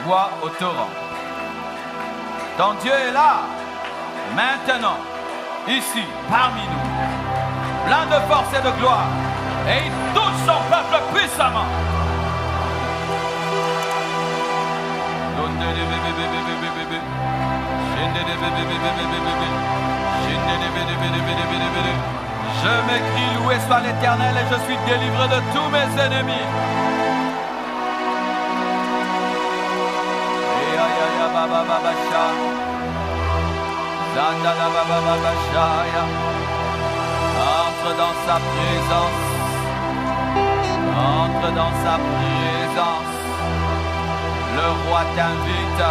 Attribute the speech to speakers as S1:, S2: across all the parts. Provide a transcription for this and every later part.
S1: bois au torrent. Ton Dieu est là, maintenant, ici, parmi nous, plein de force et de gloire, et il touche son peuple puissamment. Je m'écris, loué soit l'Éternel, et je suis délivré de tous mes ennemis. Entre dans sa présence. Entre dans sa présence. Le roi t'invite.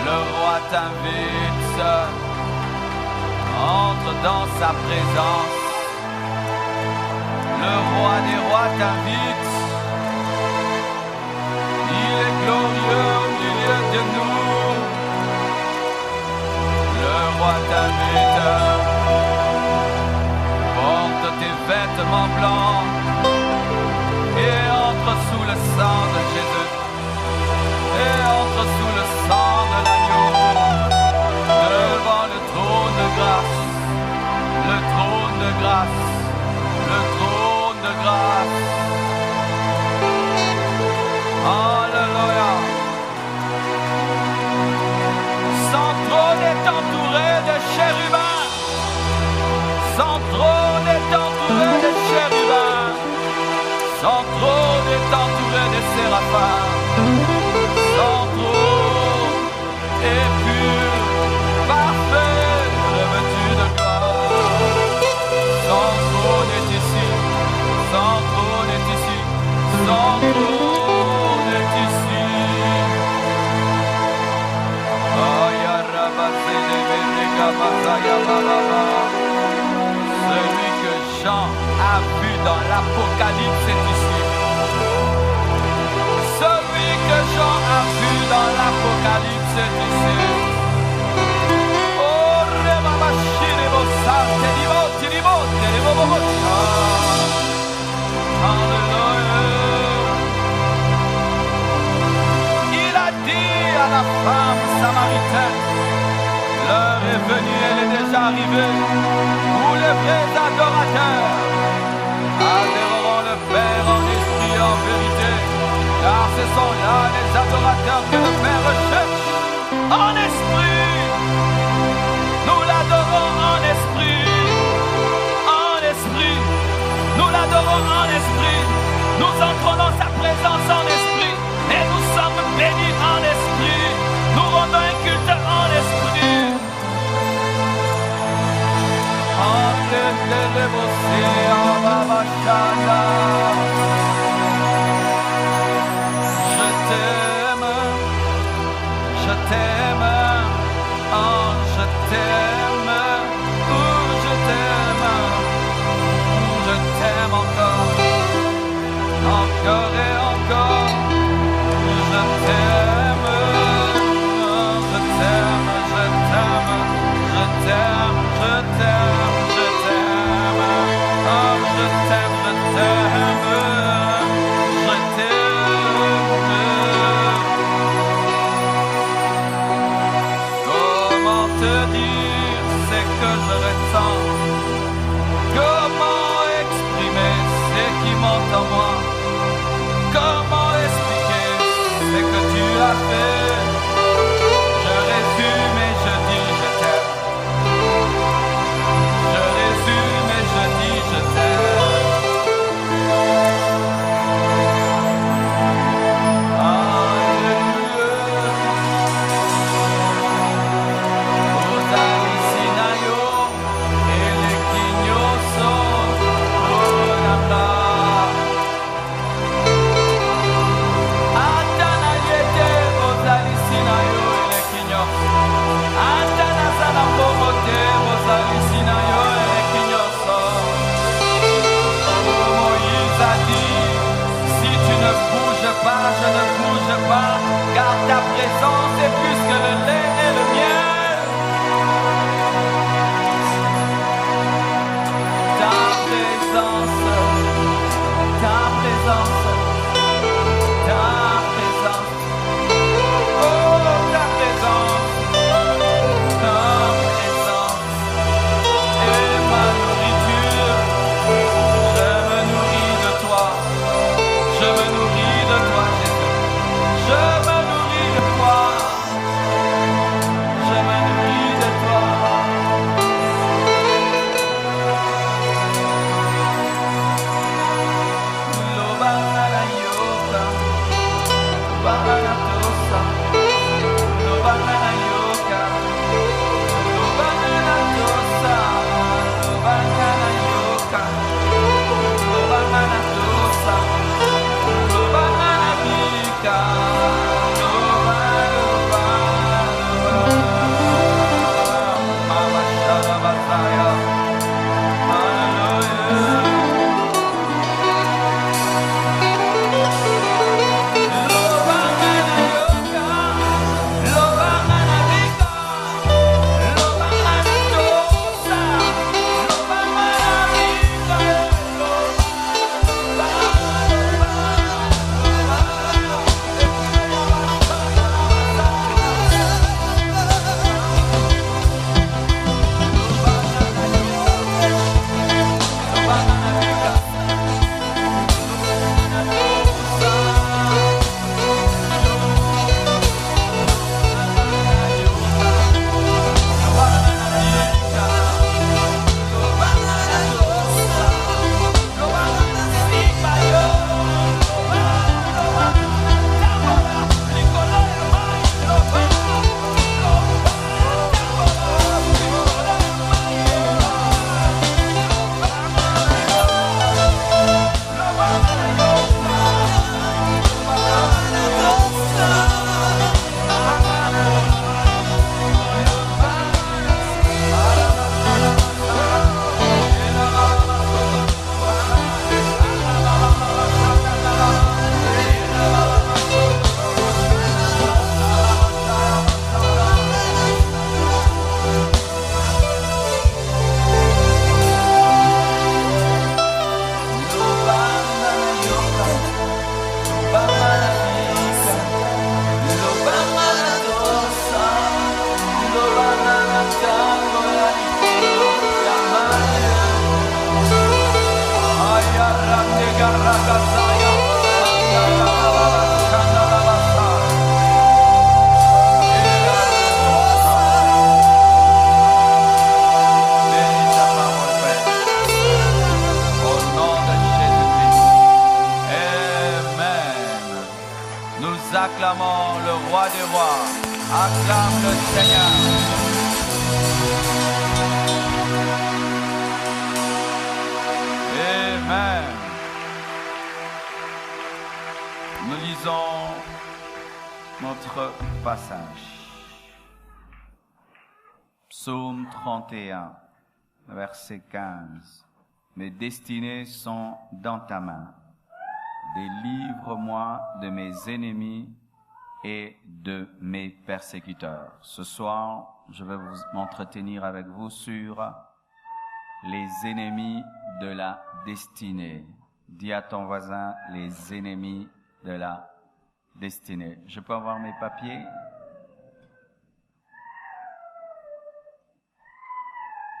S1: Le roi t'invite. Entre dans sa présence. Le roi des rois t'invite. Il est glorieux au milieu de nous. Le roi t'invite. Porte tes vêtements blancs et entre sous le sang de Jésus. Et entre sous le sang de l'agneau. Devant le trône de grâce. Le trône de grâce. Le trône de grâce. Alléluia. Son trône est entouré de chérubins. Son trône est entouré de chérubins. Son trône est entouré de séraphins. Son trône est pur, parfait, revêtu de gloire. Son trône est ici. Son trône est ici. Son trône est ici. Celui que Jean a vu dans l'Apocalypse est ici. Celui que Jean a vu dans l'Apocalypse est ici. Oh, il a dit à la femme samaritaine, l'heure est venue, elle est déjà arrivée, où les vrais adorateurs adoreront le Père en esprit et en vérité, car ce sont là les adorateurs que le Père recherche en esprit. Nous l'adorons en esprit, en esprit. Nous l'adorons en esprit. Nous entrons dans sa présence en esprit et nous sommes bénis en esprit. Nous rendons un culte en esprit. Je t'aime, je t'aime, oh je t'aime, oh je t'aime, je t'aime encore, encore et encore, je t'aime, oh, je t'aime, je t'aime, je t'aime, je t'aime, je t'aime, oh, Nous acclamons le roi des rois. Acclame le Seigneur. Amen. Nous lisons notre passage. Psaume 31, verset 15. Mes destinées sont dans ta main. Délivre-moi de mes ennemis et de mes persécuteurs. Ce soir, je vais m'entretenir avec vous sur les ennemis de la destinée. Dis à ton voisin, les ennemis de la destinée. Je peux avoir mes papiers?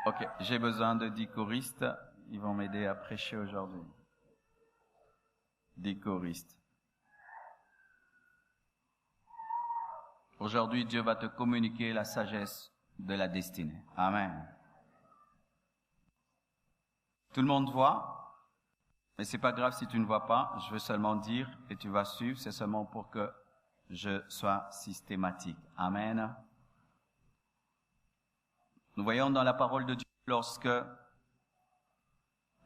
S1: Ok, j'ai besoin de 10 choristes. Ils vont m'aider à prêcher aujourd'hui. 10 choristes. Aujourd'hui, Dieu va te communiquer la sagesse de la destinée. Amen. Tout le monde voit, mais c'est pas grave si tu ne vois pas. Je veux seulement dire et tu vas suivre. C'est seulement pour que je sois systématique. Amen. Nous voyons dans la parole de Dieu lorsque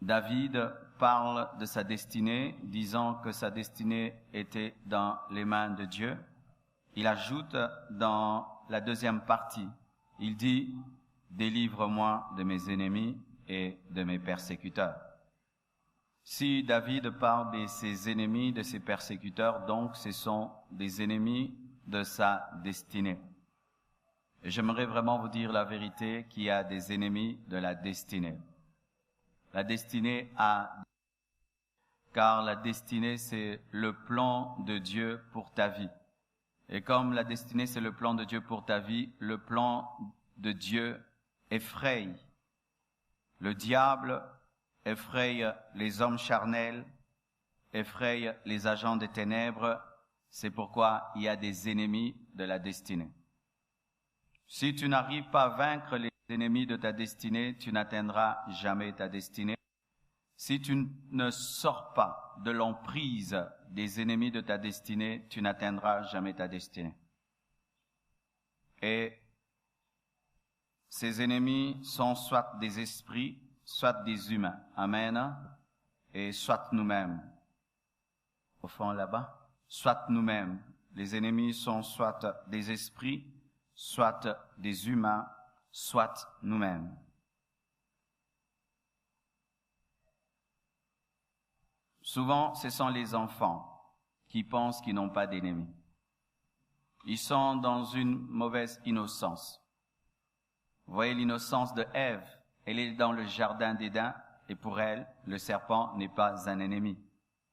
S1: David parle de sa destinée, disant que sa destinée était dans les mains de Dieu. Il ajoute dans la deuxième partie, il dit « Délivre-moi de mes ennemis et de mes persécuteurs ». Si David parle de ses ennemis, de ses persécuteurs, donc ce sont des ennemis de sa destinée. Et j'aimerais vraiment vous dire la vérité qu'il y a des ennemis de la destinée. La destinée car la destinée c'est le plan de Dieu pour ta vie. Et comme la destinée c'est le plan de Dieu pour ta vie, le plan de Dieu effraie. Le diable effraie les hommes charnels, effraie les agents des ténèbres. C'est pourquoi il y a des ennemis de la destinée. Si tu n'arrives pas à vaincre les ennemis de ta destinée, tu n'atteindras jamais ta destinée. Si tu ne sors pas de l'emprise des ennemis de ta destinée, tu n'atteindras jamais ta destinée. Et ces ennemis sont soit des esprits, soit des humains. Amen. Et soit nous-mêmes. Au fond là-bas, soit nous-mêmes. Les ennemis sont soit des esprits, soit des humains, soit nous-mêmes. Souvent, ce sont les enfants qui pensent qu'ils n'ont pas d'ennemis. Ils sont dans une mauvaise innocence. Vous voyez l'innocence de Ève, elle est dans le jardin d'Éden et pour elle, le serpent n'est pas un ennemi.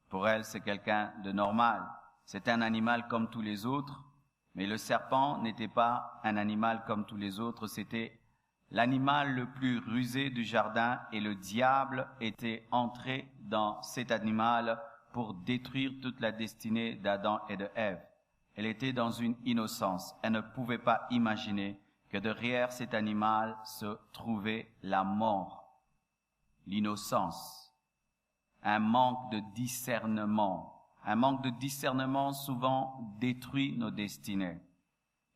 S1: Pour elle, c'est quelqu'un de normal. C'est un animal comme tous les autres, mais le serpent n'était pas un animal comme tous les autres, c'était l'animal le plus rusé du jardin et le diable était entré dans cet animal pour détruire toute la destinée d'Adam et de Ève. Elle était dans une innocence. Elle ne pouvait pas imaginer que derrière cet animal se trouvait la mort, l'innocence, un manque de discernement. Un manque de discernement souvent détruit nos destinées.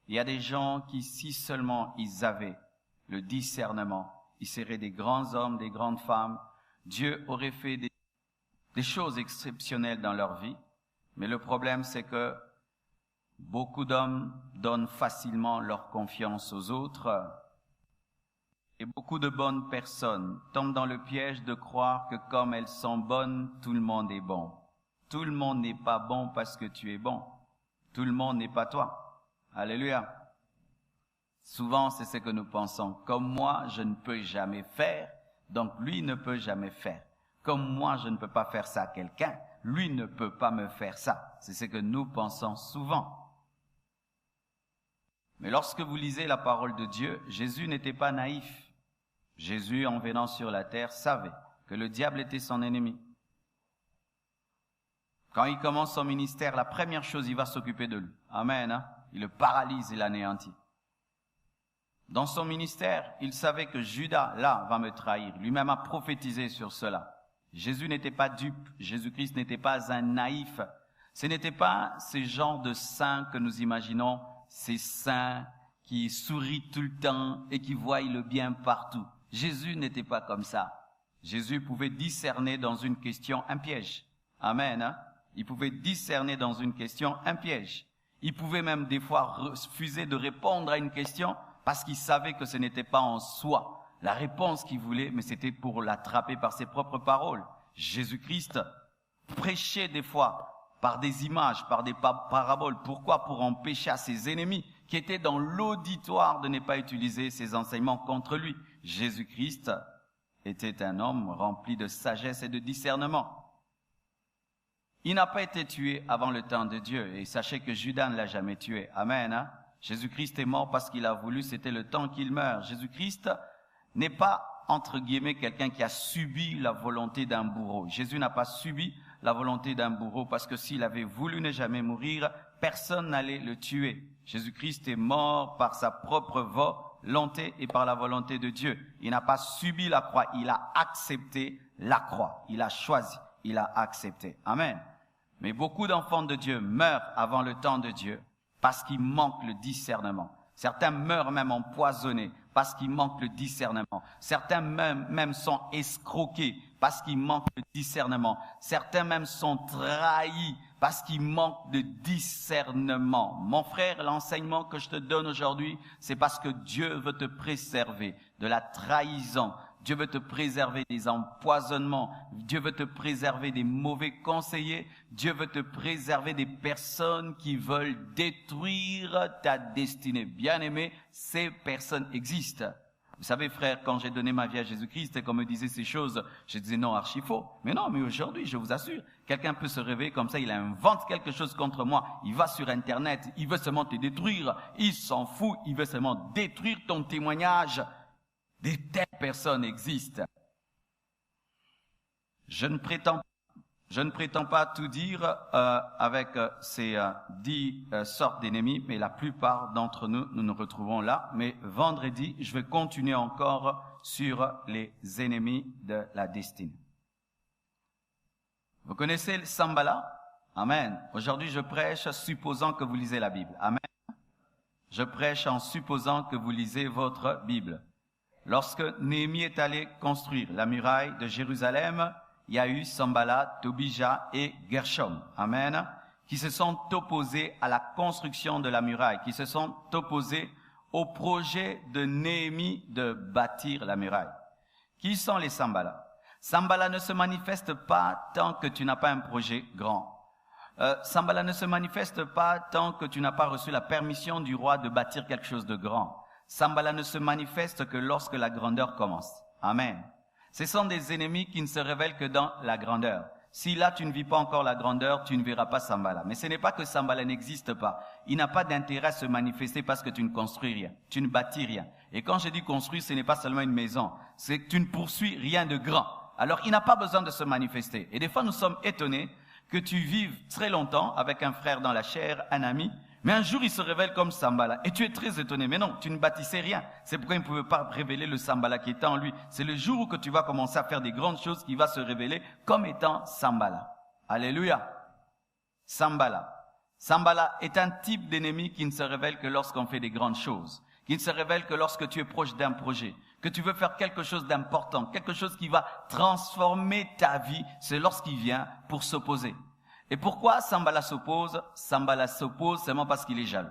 S1: Il y a des gens qui, si seulement ils avaient le discernement, ils seraient des grands hommes, des grandes femmes. Dieu aurait fait des choses exceptionnelles dans leur vie. Mais le problème, c'est que beaucoup d'hommes donnent facilement leur confiance aux autres. Et beaucoup de bonnes personnes tombent dans le piège de croire que comme elles sont bonnes, tout le monde est bon. Tout le monde n'est pas bon parce que tu es bon. Tout le monde n'est pas toi. Alléluia. Souvent, c'est ce que nous pensons. Comme moi, je ne peux jamais faire, donc lui ne peut jamais faire. Comme moi, je ne peux pas faire ça à quelqu'un, lui ne peut pas me faire ça. C'est ce que nous pensons souvent. Mais lorsque vous lisez la parole de Dieu, Jésus n'était pas naïf. Jésus, en venant sur la terre, savait que le diable était son ennemi. Quand il commence son ministère, la première chose, il va s'occuper de lui. Amen. Hein? Il le paralyse et l'anéantit. Dans son ministère, il savait que Judas, là, va me trahir. Lui-même a prophétisé sur cela. Jésus n'était pas dupe. Jésus-Christ n'était pas un naïf. Ce n'était pas ce genre de saints que nous imaginons, ces saints qui sourient tout le temps et qui voient le bien partout. Jésus n'était pas comme ça. Jésus pouvait discerner dans une question un piège. Amen. Hein? Il pouvait discerner dans une question un piège. Il pouvait même des fois refuser de répondre à une question parce qu'il savait que ce n'était pas en soi la réponse qu'il voulait, mais c'était pour l'attraper par ses propres paroles. Jésus-Christ prêchait des fois par des images, par des paraboles. Pourquoi? Pour empêcher à ses ennemis qui étaient dans l'auditoire de ne pas utiliser ses enseignements contre lui. Jésus-Christ était un homme rempli de sagesse et de discernement. Il n'a pas été tué avant le temps de Dieu. Et sachez que Judas ne l'a jamais tué. Amen. Hein? Jésus-Christ est mort parce qu'il a voulu, c'était le temps qu'il meure. Jésus-Christ n'est pas, entre guillemets, quelqu'un qui a subi la volonté d'un bourreau. Jésus n'a pas subi la volonté d'un bourreau parce que s'il avait voulu ne jamais mourir, personne n'allait le tuer. Jésus-Christ est mort par sa propre volonté et par la volonté de Dieu. Il n'a pas subi la croix, il a accepté la croix. Il a choisi, il a accepté. Amen. Mais beaucoup d'enfants de Dieu meurent avant le temps de Dieu parce qu'il manque le discernement. Certains meurent même empoisonnés parce qu'il manque le discernement. Certains même sont escroqués parce qu'il manque le discernement. Certains même sont trahis parce qu'il manque de discernement. Mon frère, l'enseignement que je te donne aujourd'hui, c'est parce que Dieu veut te préserver de la trahison. Dieu veut te préserver des empoisonnements. Dieu veut te préserver des mauvais conseillers. Dieu veut te préserver des personnes qui veulent détruire ta destinée. Bien-aimé, ces personnes existent. Vous savez, frère, quand j'ai donné ma vie à Jésus-Christ et qu'on me disait ces choses, je disais non, archi faux. Mais non, mais aujourd'hui, je vous assure, quelqu'un peut se réveiller comme ça, il invente quelque chose contre moi. Il va sur Internet, il veut seulement te détruire. Il s'en fout, il veut seulement détruire ton témoignage. Des telles personnes existent. Je ne prétends pas tout dire avec ces 10 sortes d'ennemis, mais la plupart d'entre nous nous retrouvons là. Mais vendredi, je vais continuer encore sur les ennemis de la destinée. Vous connaissez le Sanballat? Amen. Aujourd'hui, je prêche supposant que vous lisez la Bible. Amen. Je prêche en supposant que vous lisez votre Bible. Lorsque Néhémie est allé construire la muraille de Jérusalem, il y a eu Sanballat, Tobija et Gershom, amen, qui se sont opposés à la construction de la muraille, qui se sont opposés au projet de Néhémie de bâtir la muraille. Qui sont les Sanballat? Sanballat ne se manifeste pas tant que tu n'as pas un projet grand. Sanballat ne se manifeste pas tant que tu n'as pas reçu la permission du roi de bâtir quelque chose de grand. Sanballat ne se manifeste que lorsque la grandeur commence. Amen. Ce sont des ennemis qui ne se révèlent que dans la grandeur. Si là tu ne vis pas encore la grandeur, tu ne verras pas Sanballat. Mais ce n'est pas que Sanballat n'existe pas. Il n'a pas d'intérêt à se manifester parce que tu ne construis rien. Tu ne bâtis rien. Et quand je dis construire, ce n'est pas seulement une maison. C'est que tu ne poursuis rien de grand. Alors il n'a pas besoin de se manifester. Et des fois nous sommes étonnés que tu vives très longtemps avec un frère dans la chair, un ami, mais un jour, il se révèle comme Sanballat. Et tu es très étonné. Mais non, tu ne bâtissais rien. C'est pourquoi il ne pouvait pas révéler le Sanballat qui était en lui. C'est le jour où que tu vas commencer à faire des grandes choses qu'il va se révéler comme étant Sanballat. Alléluia. Sanballat. Sanballat est un type d'ennemi qui ne se révèle que lorsqu'on fait des grandes choses. Qui ne se révèle que lorsque tu es proche d'un projet. Que tu veux faire quelque chose d'important. Quelque chose qui va transformer ta vie. C'est lorsqu'il vient pour s'opposer. Et pourquoi Sanballat s'oppose? Sanballat s'oppose seulement parce qu'il est jaloux.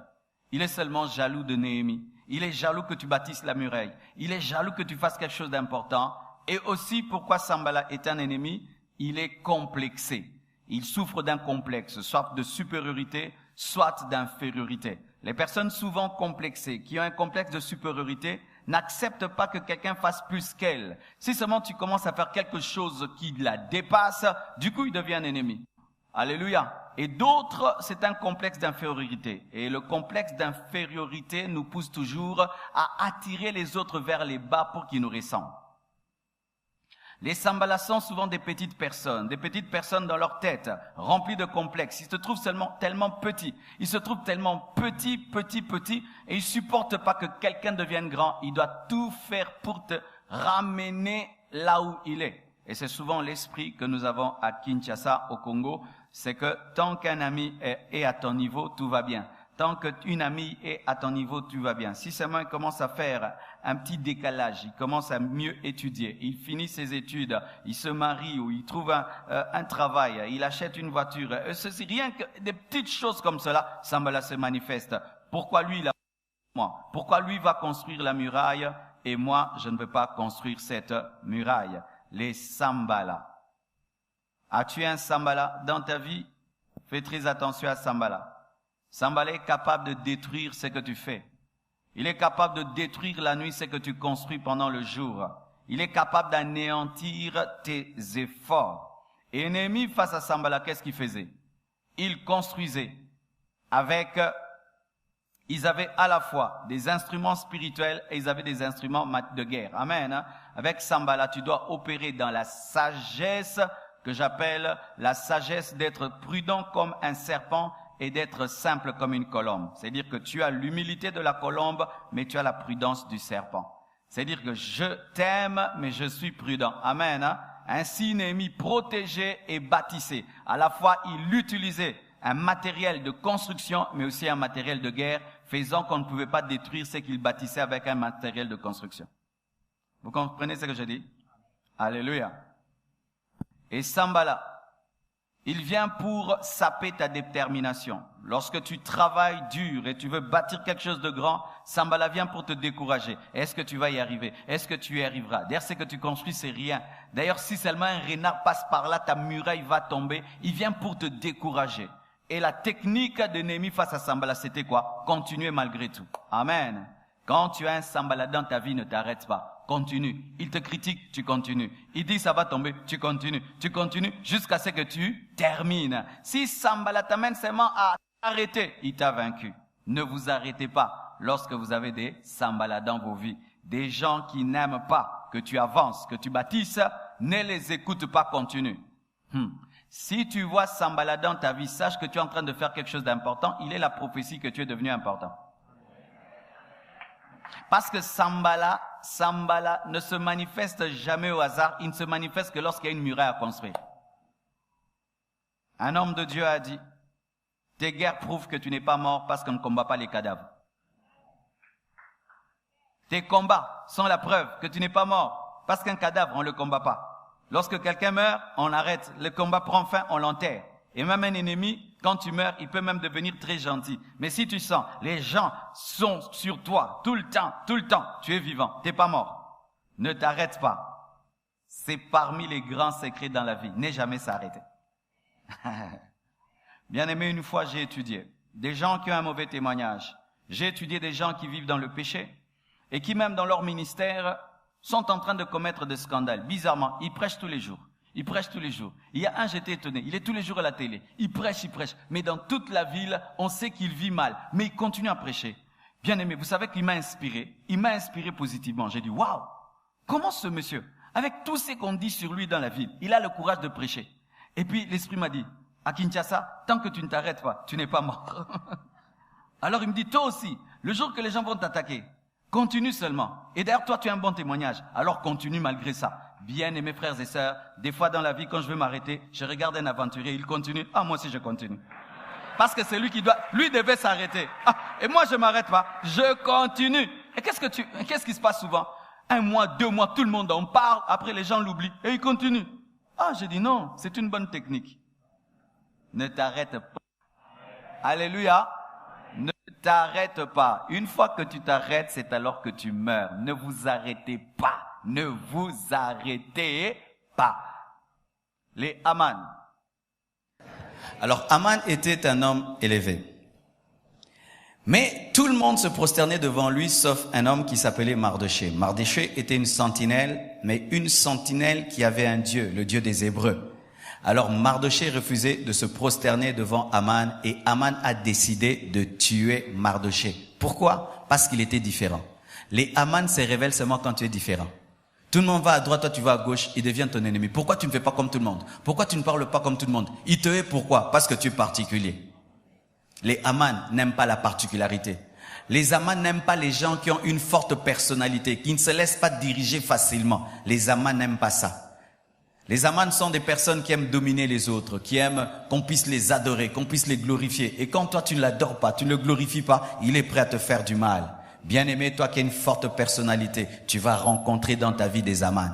S1: Il est seulement jaloux de Néhémie. Il est jaloux que tu bâtisses la muraille. Il est jaloux que tu fasses quelque chose d'important. Et aussi, pourquoi Sanballat est un ennemi? Il est complexé. Il souffre d'un complexe, soit de supériorité, soit d'infériorité. Les personnes souvent complexées, qui ont un complexe de supériorité, n'acceptent pas que quelqu'un fasse plus qu'elle. Si seulement tu commences à faire quelque chose qui la dépasse, du coup, il devient un ennemi. Alléluia. Et d'autres, c'est un complexe d'infériorité. Et le complexe d'infériorité nous pousse toujours à attirer les autres vers les bas pour qu'ils nous ressemblent. Les Sanballats sont souvent des petites personnes dans leur tête, remplies de complexes. Ils se trouvent seulement tellement petits. Ils se trouvent tellement petits, et ils supportent pas que quelqu'un devienne grand. Il doit tout faire pour te ramener là où il est. Et c'est souvent l'esprit que nous avons à Kinshasa, au Congo. c'est que tant qu'un ami est à ton niveau, tout va bien. Tant qu'une amie est à ton niveau, tout va bien. Si seulement il commence à faire un petit décalage, il commence à mieux étudier, il finit ses études, il se marie ou il trouve un travail, il achète une voiture, ceci, rien que des petites choses comme cela, Sambala se manifeste. Pourquoi lui, il a moi? Pourquoi lui va construire la muraille et moi, je ne veux pas construire cette muraille? Les Sambala. As-tu un Sambala dans ta vie? Fais très attention à Sambala. Sambala est capable de détruire ce que tu fais. Il est capable de détruire la nuit ce que tu construis pendant le jour. Il est capable d'anéantir tes efforts. Et Néhémie, face à Sambala, qu'est-ce qu'il faisait? Il construisait avec... Ils avaient à la fois des instruments spirituels et ils avaient des instruments de guerre. Amen. Avec Sambala, tu dois opérer dans la sagesse que j'appelle la sagesse d'être prudent comme un serpent et d'être simple comme une colombe. C'est-à-dire que tu as l'humilité de la colombe, mais tu as la prudence du serpent. C'est-à-dire que je t'aime, mais je suis prudent. Amen. Ainsi, Néhémie protégeait et bâtissait. À la fois, il utilisait un matériel de construction, mais aussi un matériel de guerre, faisant qu'on ne pouvait pas détruire ce qu'il bâtissait avec un matériel de construction. Vous comprenez ce que je dis? Alléluia. Et Sambala, il vient pour saper ta détermination. Lorsque tu travailles dur et tu veux bâtir quelque chose de grand, Sambala vient pour te décourager. Est-ce que tu vas y arriver? Est-ce que tu y arriveras? D'ailleurs, ce que tu construis, c'est rien. D'ailleurs, si seulement un renard passe par là, ta muraille va tomber. Il vient pour te décourager. Et la technique de Néhémie face à Sambala, c'était quoi? Continuer malgré tout. Amen. Quand tu as un Sambala dans ta vie, ne t'arrête pas. Continue. Il te critique, tu continues. Il dit ça va tomber, tu continues. Tu continues jusqu'à ce que tu termines. Si Sambala t'amène seulement à t'arrêter, il t'a vaincu. Ne vous arrêtez pas lorsque vous avez des Sambala dans vos vies. Des gens qui n'aiment pas que tu avances, que tu bâtisses, ne les écoute pas, continue. Si tu vois Sambala dans ta vie, sache que tu es en train de faire quelque chose d'important. Il est la prophétie que tu es devenu important. Parce que Sambala ne se manifeste jamais au hasard. Il ne se manifeste que lorsqu'il y a une muraille à construire. Un homme de Dieu a dit, tes guerres prouvent que tu n'es pas mort parce qu'on ne combat pas les cadavres. Tes combats sont la preuve que tu n'es pas mort parce qu'un cadavre, on ne le combat pas. Lorsque quelqu'un meurt, on arrête. Le combat prend fin, on l'enterre. Et même un ennemi, quand tu meurs, il peut même devenir très gentil. Mais si tu sens, les gens sont sur toi tout le temps, tu es vivant, tu n'es pas mort. Ne t'arrête pas. C'est parmi les grands secrets dans la vie. N'aie jamais s'arrêter. Bien aimé, une fois j'ai étudié des gens qui ont un mauvais témoignage. J'ai étudié des gens qui vivent dans le péché et qui même dans leur ministère sont en train de commettre des scandales. Bizarrement, ils prêchent tous les jours. Il prêche tous les jours. Il y a un, j'étais étonné, il est tous les jours à la télé. Il prêche. Mais dans toute la ville, on sait qu'il vit mal. Mais il continue à prêcher. Bien aimé, vous savez qu'il m'a inspiré. Il m'a inspiré positivement. J'ai dit, waouh, comment ce monsieur, avec tout ce qu'on dit sur lui dans la ville, il a le courage de prêcher. Et puis l'esprit m'a dit, à Kinshasa, tant que tu ne t'arrêtes pas, tu n'es pas mort. Alors il me dit, toi aussi, le jour que les gens vont t'attaquer, continue seulement. Et d'ailleurs, toi, tu as un bon témoignage. Alors continue malgré ça. Bien aimés frères et sœurs, des fois dans la vie, quand je veux m'arrêter, je regarde un aventurier, il continue. Ah, moi aussi je continue. Parce que c'est lui qui lui devait s'arrêter. Ah, et moi je m'arrête pas, je continue. Et qu'est-ce qui se passe souvent? 1 mois, 2 mois, tout le monde en parle, après les gens l'oublient, et il continue. Ah, j'ai dit non, c'est une bonne technique. Ne t'arrête pas. Alléluia. Ne t'arrête pas. Une fois que tu t'arrêtes, c'est alors que tu meurs. Ne vous arrêtez pas. Ne vous arrêtez pas. Les Haman.
S2: Alors, Haman était un homme élevé. Mais tout le monde se prosternait devant lui, sauf un homme qui s'appelait Mardochée. Mardochée était une sentinelle, mais une sentinelle qui avait un dieu, le dieu des Hébreux. Alors, Mardochée refusait de se prosterner devant Haman, et Haman a décidé de tuer Mardochée. Pourquoi? Parce qu'il était différent. Les Haman se révèlent seulement quand tu es différent. Tout le monde va à droite, toi tu vas à gauche, il devient ton ennemi. Pourquoi tu ne fais pas comme tout le monde? Pourquoi tu ne parles pas comme tout le monde? Il te hait pourquoi? Parce que tu es particulier. Les Haman n'aiment pas la particularité. Les Haman n'aiment pas les gens qui ont une forte personnalité, qui ne se laissent pas diriger facilement. Les Haman n'aiment pas ça. Les Amans sont des personnes qui aiment dominer les autres, qui aiment qu'on puisse les adorer, qu'on puisse les glorifier. Et quand toi tu ne l'adores pas, tu ne le glorifies pas, il est prêt à te faire du mal. Bien-aimé, toi qui as une forte personnalité, tu vas rencontrer dans ta vie des Amans.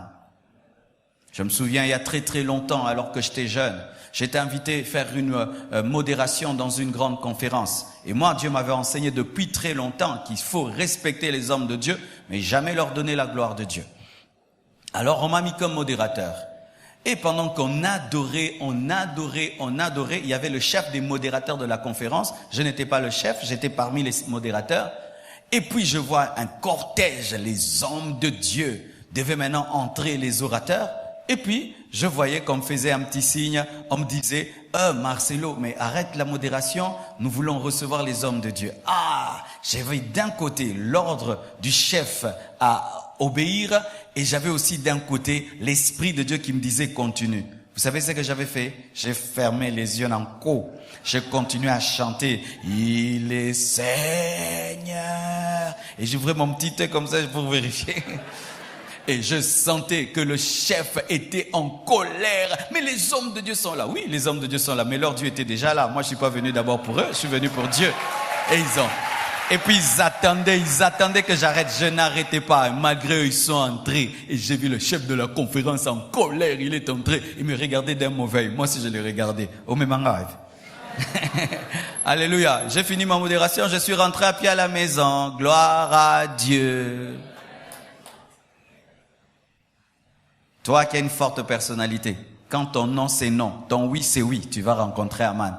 S2: Je me souviens, il y a très très longtemps, alors que j'étais jeune, j'étais invité à faire une modération dans une grande conférence. Et moi, Dieu m'avait enseigné depuis très longtemps qu'il faut respecter les hommes de Dieu, mais jamais leur donner la gloire de Dieu. Alors on m'a mis comme modérateur. Et pendant qu'on adorait, il y avait le chef des modérateurs de la conférence. Je n'étais pas le chef, j'étais parmi les modérateurs. Et puis je vois un cortège, les hommes de Dieu devaient maintenant entrer, les orateurs. Et puis je voyais qu'on me faisait un petit signe, on me disait « Marcelo, mais arrête la modération, nous voulons recevoir les hommes de Dieu. » Ah, j'avais d'un côté l'ordre du chef à obéir, et j'avais aussi d'un côté l'Esprit de Dieu qui me disait continue. Vous savez ce que j'avais fait? J'ai fermé les yeux en co. J'ai continué à chanter Il est Seigneur. Et j'ouvrais mon petit œil comme ça pour vérifier. Et je sentais que le chef était en colère. Mais les hommes de Dieu sont là. Oui, les hommes de Dieu sont là. Mais leur Dieu était déjà là. Moi, je suis pas venu d'abord pour eux. Je suis venu pour Dieu. Et puis ils attendaient que j'arrête. Je n'arrêtais pas. Malgré eux, ils sont entrés. Et j'ai vu le chef de la conférence en colère. Il est entré. Il me regardait d'un mauvais. Moi aussi, je l'ai regardé. Au même endroit. Alléluia. J'ai fini ma modération. Je suis rentré à pied à la maison. Gloire à Dieu. Toi qui as une forte personnalité, quand ton non c'est non, ton oui c'est oui, tu vas rencontrer Aman.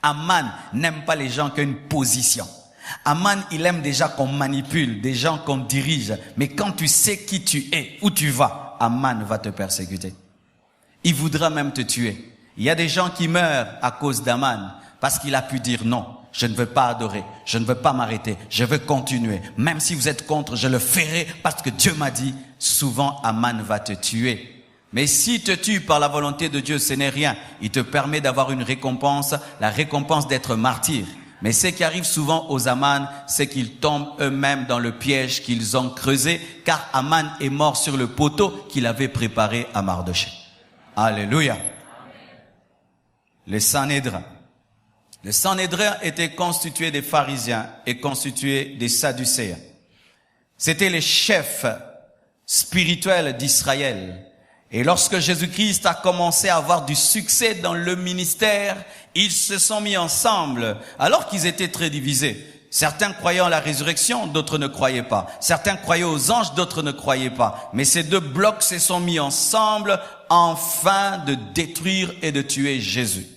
S2: Aman n'aime pas les gens qui ont une position. Aman, il aime déjà qu'on manipule, des gens qu'on dirige. Mais quand tu sais qui tu es, où tu vas, Aman va te persécuter. Il voudra même te tuer. Il y a des gens qui meurent à cause d'Aman parce qu'il a pu dire non. Je ne veux pas adorer, je ne veux pas m'arrêter, je veux continuer. Même si vous êtes contre, je le ferai parce que Dieu m'a dit. Souvent, Aman va te tuer. Mais s'il te tue par la volonté de Dieu, ce n'est rien. Il te permet d'avoir une récompense, la récompense d'être martyr. Mais ce qui arrive souvent aux Aman, c'est qu'ils tombent eux-mêmes dans le piège qu'ils ont creusé, car Aman est mort sur le poteau qu'il avait préparé à Mardoché. Alléluia. Le Sanhédrin. Le Sanhédrin était constitué des pharisiens et constitué des sadducéens. C'était les chefs spirituels d'Israël. Et lorsque Jésus-Christ a commencé à avoir du succès dans le ministère, ils se sont mis ensemble alors qu'ils étaient très divisés. Certains croyaient en la résurrection, d'autres ne croyaient pas. Certains croyaient aux anges, d'autres ne croyaient pas. Mais ces deux blocs se sont mis ensemble afin de détruire et de tuer Jésus.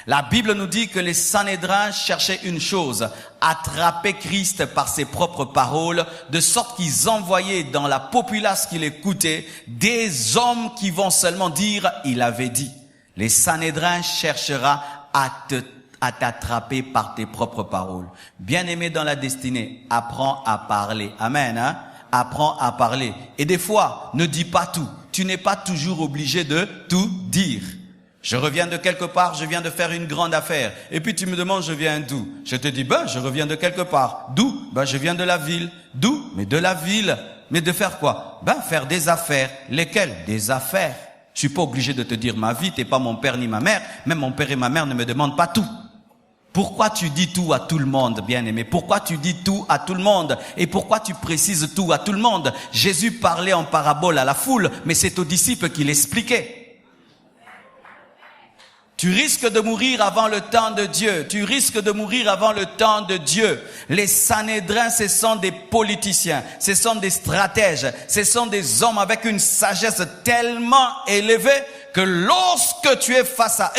S2: La Bible nous dit que les Sanhédrins cherchaient une chose, attraper Christ par ses propres paroles, de sorte qu'ils envoyaient dans la populace qui l'écoutait des hommes qui vont seulement dire « il avait dit ». Les Sanhédrins cherchera à t'attraper par tes propres paroles. Bien-aimé dans la destinée, apprends à parler. Amen. Hein? Apprends à parler. Et des fois, ne dis pas tout. Tu n'es pas toujours obligé de tout dire. Je reviens de quelque part, je viens de faire une grande affaire. Et puis tu me demandes, je viens d'où? Je te dis, je reviens de quelque part. D'où? Je viens de la ville. D'où? Mais de la ville. Mais de faire quoi? Faire des affaires. Lesquelles? Des affaires. Je suis pas obligé de te dire ma vie, t'es pas mon père ni ma mère. Même mon père et ma mère ne me demandent pas tout. Pourquoi tu dis tout à tout le monde, bien-aimé? Pourquoi tu dis tout à tout le monde? Et pourquoi tu précises tout à tout le monde? Jésus parlait en parabole à la foule, mais c'est aux disciples qu'il expliquait. Tu risques de mourir avant le temps de Dieu. Tu risques de mourir avant le temps de Dieu. Les Sanhédrins, ce sont des politiciens. Ce sont des stratèges. Ce sont des hommes avec une sagesse tellement élevée que lorsque tu es face à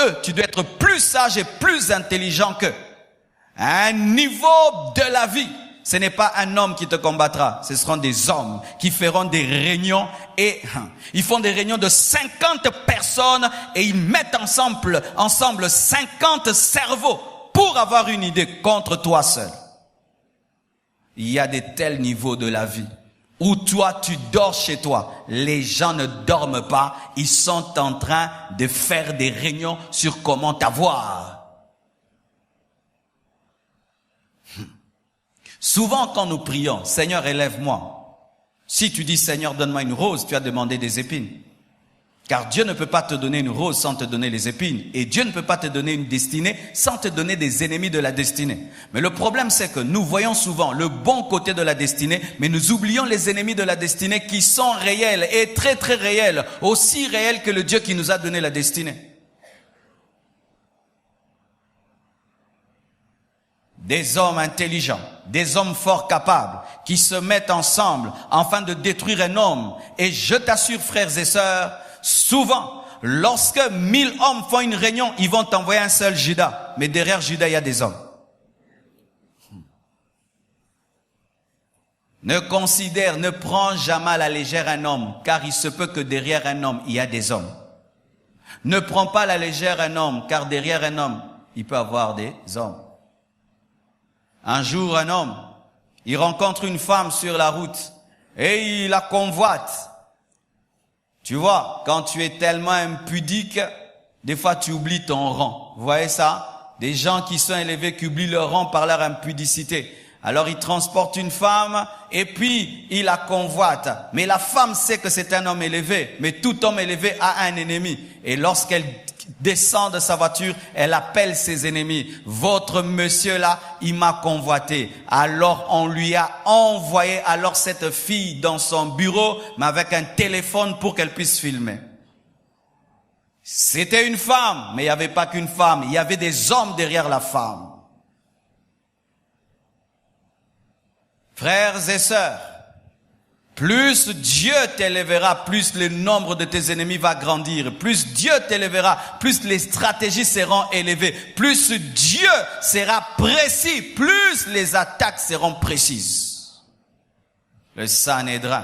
S2: eux, tu dois être plus sage et plus intelligent qu'eux. À un niveau de la vie. Ce n'est pas un homme qui te combattra. Ce seront des hommes qui feront des réunions et ils font des réunions de 50 personnes et ils mettent ensemble 50 cerveaux pour avoir une idée contre toi seul. Il y a de tels niveaux de la vie où toi tu dors chez toi. Les gens ne dorment pas. Ils sont en train de faire des réunions sur comment t'avoir. Souvent, quand nous prions, Seigneur, élève-moi. Si tu dis, Seigneur, donne-moi une rose, tu as demandé des épines. Car Dieu ne peut pas te donner une rose sans te donner les épines. Et Dieu ne peut pas te donner une destinée sans te donner des ennemis de la destinée. Mais le problème, c'est que nous voyons souvent le bon côté de la destinée, mais nous oublions les ennemis de la destinée qui sont réels et très très réels, aussi réels que le Dieu qui nous a donné la destinée. Des hommes intelligents, des hommes forts capables, qui se mettent ensemble afin de détruire un homme. Et je t'assure, frères et sœurs, souvent, lorsque 1000 hommes font une réunion, ils vont t'envoyer un seul Judas. Mais derrière Judas, il y a des hommes. Ne prends jamais à la légère un homme, car il se peut que derrière un homme, il y a des hommes. Ne prends pas à la légère un homme, car derrière un homme, il peut avoir des hommes. Un jour, un homme, il rencontre une femme sur la route et il la convoite. Tu vois, quand tu es tellement impudique, des fois tu oublies ton rang. Vous voyez ça? Des gens qui sont élevés, qui oublient leur rang par leur impudicité. Alors il transporte une femme et puis il la convoite. Mais la femme sait que c'est un homme élevé. Mais tout homme élevé a un ennemi. Et lorsqu'elle descend de sa voiture, elle appelle ses ennemis. Votre monsieur là, il m'a convoité. Alors on lui a envoyé alors cette fille dans son bureau, mais avec un téléphone pour qu'elle puisse filmer. C'était une femme, mais il n'y avait pas qu'une femme. Il y avait des hommes derrière la femme. Frères et sœurs, plus Dieu t'élèvera, plus le nombre de tes ennemis va grandir. Plus Dieu t'élèvera, plus les stratégies seront élevées. Plus Dieu sera précis, plus les attaques seront précises. Le Sanhédrin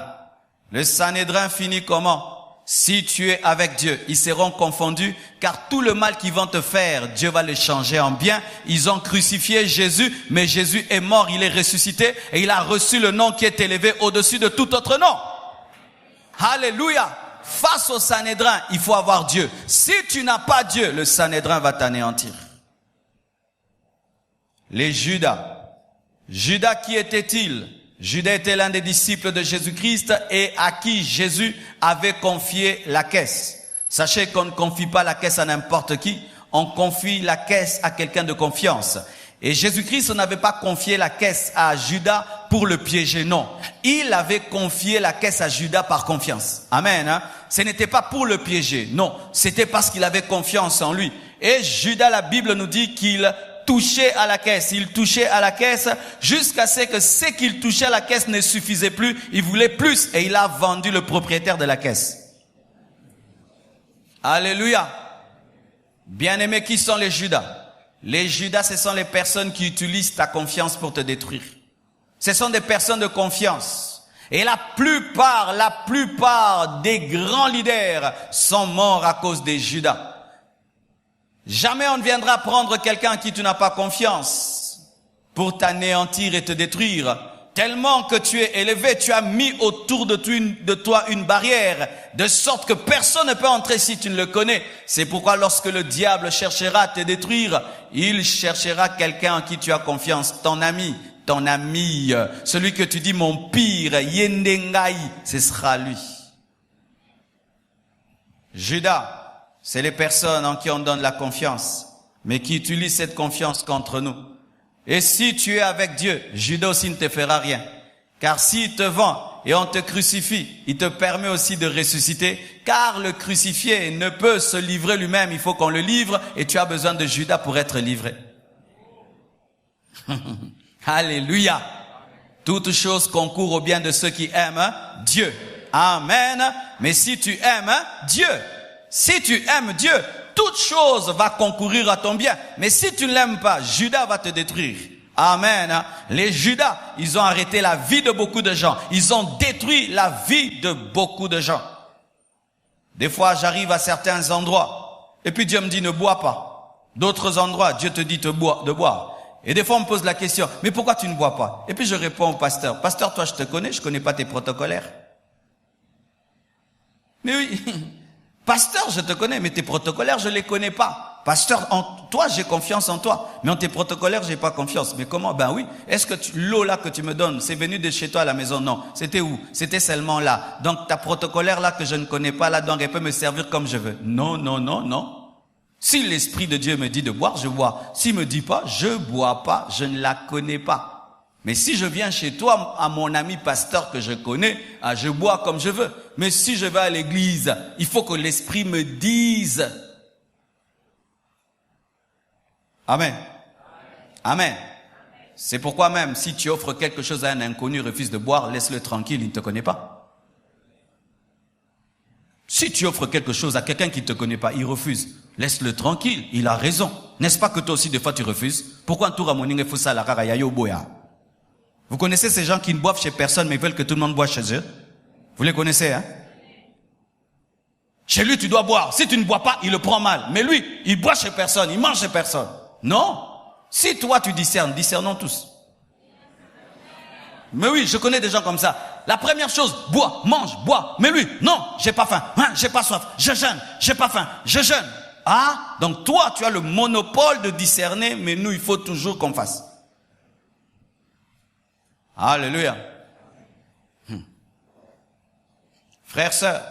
S2: finit comment? Si tu es avec Dieu, ils seront confondus, car tout le mal qu'ils vont te faire, Dieu va le changer en bien. Ils ont crucifié Jésus, mais Jésus est mort, il est ressuscité, et il a reçu le nom qui est élevé au-dessus de tout autre nom. Alléluia! Face au Sanhédrin, il faut avoir Dieu. Si tu n'as pas Dieu, le Sanhédrin va t'anéantir. Les Judas. Judas, qui était-il? Judas était l'un des disciples de Jésus-Christ et à qui Jésus avait confié la caisse. Sachez qu'on ne confie pas la caisse à n'importe qui, on confie la caisse à quelqu'un de confiance. Et Jésus-Christ n'avait pas confié la caisse à Judas pour le piéger, non. Il avait confié la caisse à Judas par confiance. Amen. Hein? Ce n'était pas pour le piéger, non. C'était parce qu'il avait confiance en lui. Et Judas, la Bible nous dit qu'il touchait à la caisse. Il touchait à la caisse jusqu'à ce qu'il touchait à la caisse ne suffisait plus. Il voulait plus et il a vendu le propriétaire de la caisse. Alléluia. Bien-aimés, qui sont les Judas? Les Judas, ce sont les personnes qui utilisent ta confiance pour te détruire. Ce sont des personnes de confiance. Et la plupart des grands leaders sont morts à cause des Judas. Jamais on ne viendra prendre quelqu'un à qui tu n'as pas confiance pour t'anéantir et te détruire. Tellement que tu es élevé, tu as mis autour de toi une barrière, de sorte que personne ne peut entrer si tu ne le connais. C'est pourquoi lorsque le diable cherchera à te détruire, il cherchera quelqu'un en qui tu as confiance, ton ami, celui que tu dis mon pire, Yendengai, ce sera lui. Judas, c'est les personnes en qui on donne la confiance, mais qui utilisent cette confiance contre nous. Et si tu es avec Dieu, Judas aussi ne te fera rien. Car s'il te vend et on te crucifie, il te permet aussi de ressusciter. Car le crucifié ne peut se livrer lui-même, il faut qu'on le livre. Et tu as besoin de Judas pour être livré. Alléluia. Toute chose concourt au bien de ceux qui aiment Dieu. Amen. Mais si tu aimes Dieu, toute chose va concourir à ton bien. Mais si tu ne l'aimes pas, Judas va te détruire. Amen. Les Judas, ils ont arrêté la vie de beaucoup de gens. Ils ont détruit la vie de beaucoup de gens. Des fois, j'arrive à certains endroits et puis Dieu me dit ne bois pas. D'autres endroits, Dieu te dit de boire. Et des fois, on me pose la question, mais pourquoi tu ne bois pas? Et puis je réponds au pasteur, pasteur, toi je te connais, je connais pas tes protocolaires. Mais oui, pasteur, je te connais, mais tes protocolaires, je les connais pas. pasteur, en toi, j'ai confiance en toi. Mais en tes protocolaires, j'ai pas confiance. Mais comment? Ben oui. Est-ce que l'eau là que tu me donnes, c'est venu de chez toi à la maison? Non. C'était où? C'était seulement là. Donc, ta protocolaire là que je ne connais pas là, donc elle peut me servir comme je veux. Non, non, non, non. Si l'Esprit de Dieu me dit de boire, je bois. S'il me dit pas, je bois pas, je ne la connais pas. Mais si je viens chez toi, à mon ami pasteur que je connais, je bois comme je veux. Mais si je vais à l'église, il faut que l'Esprit me dise. Amen. Amen. C'est pourquoi même, si tu offres quelque chose à un inconnu, refuse de boire, laisse-le tranquille, il ne te connaît pas. Si tu offres quelque chose à quelqu'un qui ne te connaît pas, il refuse. Laisse-le tranquille, il a raison. N'est-ce pas que toi aussi, des fois, tu refuses? Pourquoi un tour à Moning et Foussa la Karayayo Boya? Vous connaissez ces gens qui ne boivent chez personne, mais veulent que tout le monde boive chez eux? Vous les connaissez, hein? Chez lui, tu dois boire. Si tu ne bois pas, il le prend mal. Mais lui, il boit chez personne, il mange chez personne. Non. Si toi, tu discernes, discernons tous. Mais oui, je connais des gens comme ça. La première chose, bois, mange, bois. Mais lui, non, j'ai pas faim, j'ai pas soif, je jeûne, j'ai pas faim, je jeûne. Ah, donc toi, tu as le monopole de discerner, mais nous, il faut toujours qu'on fasse. Alléluia. Frère, sœur,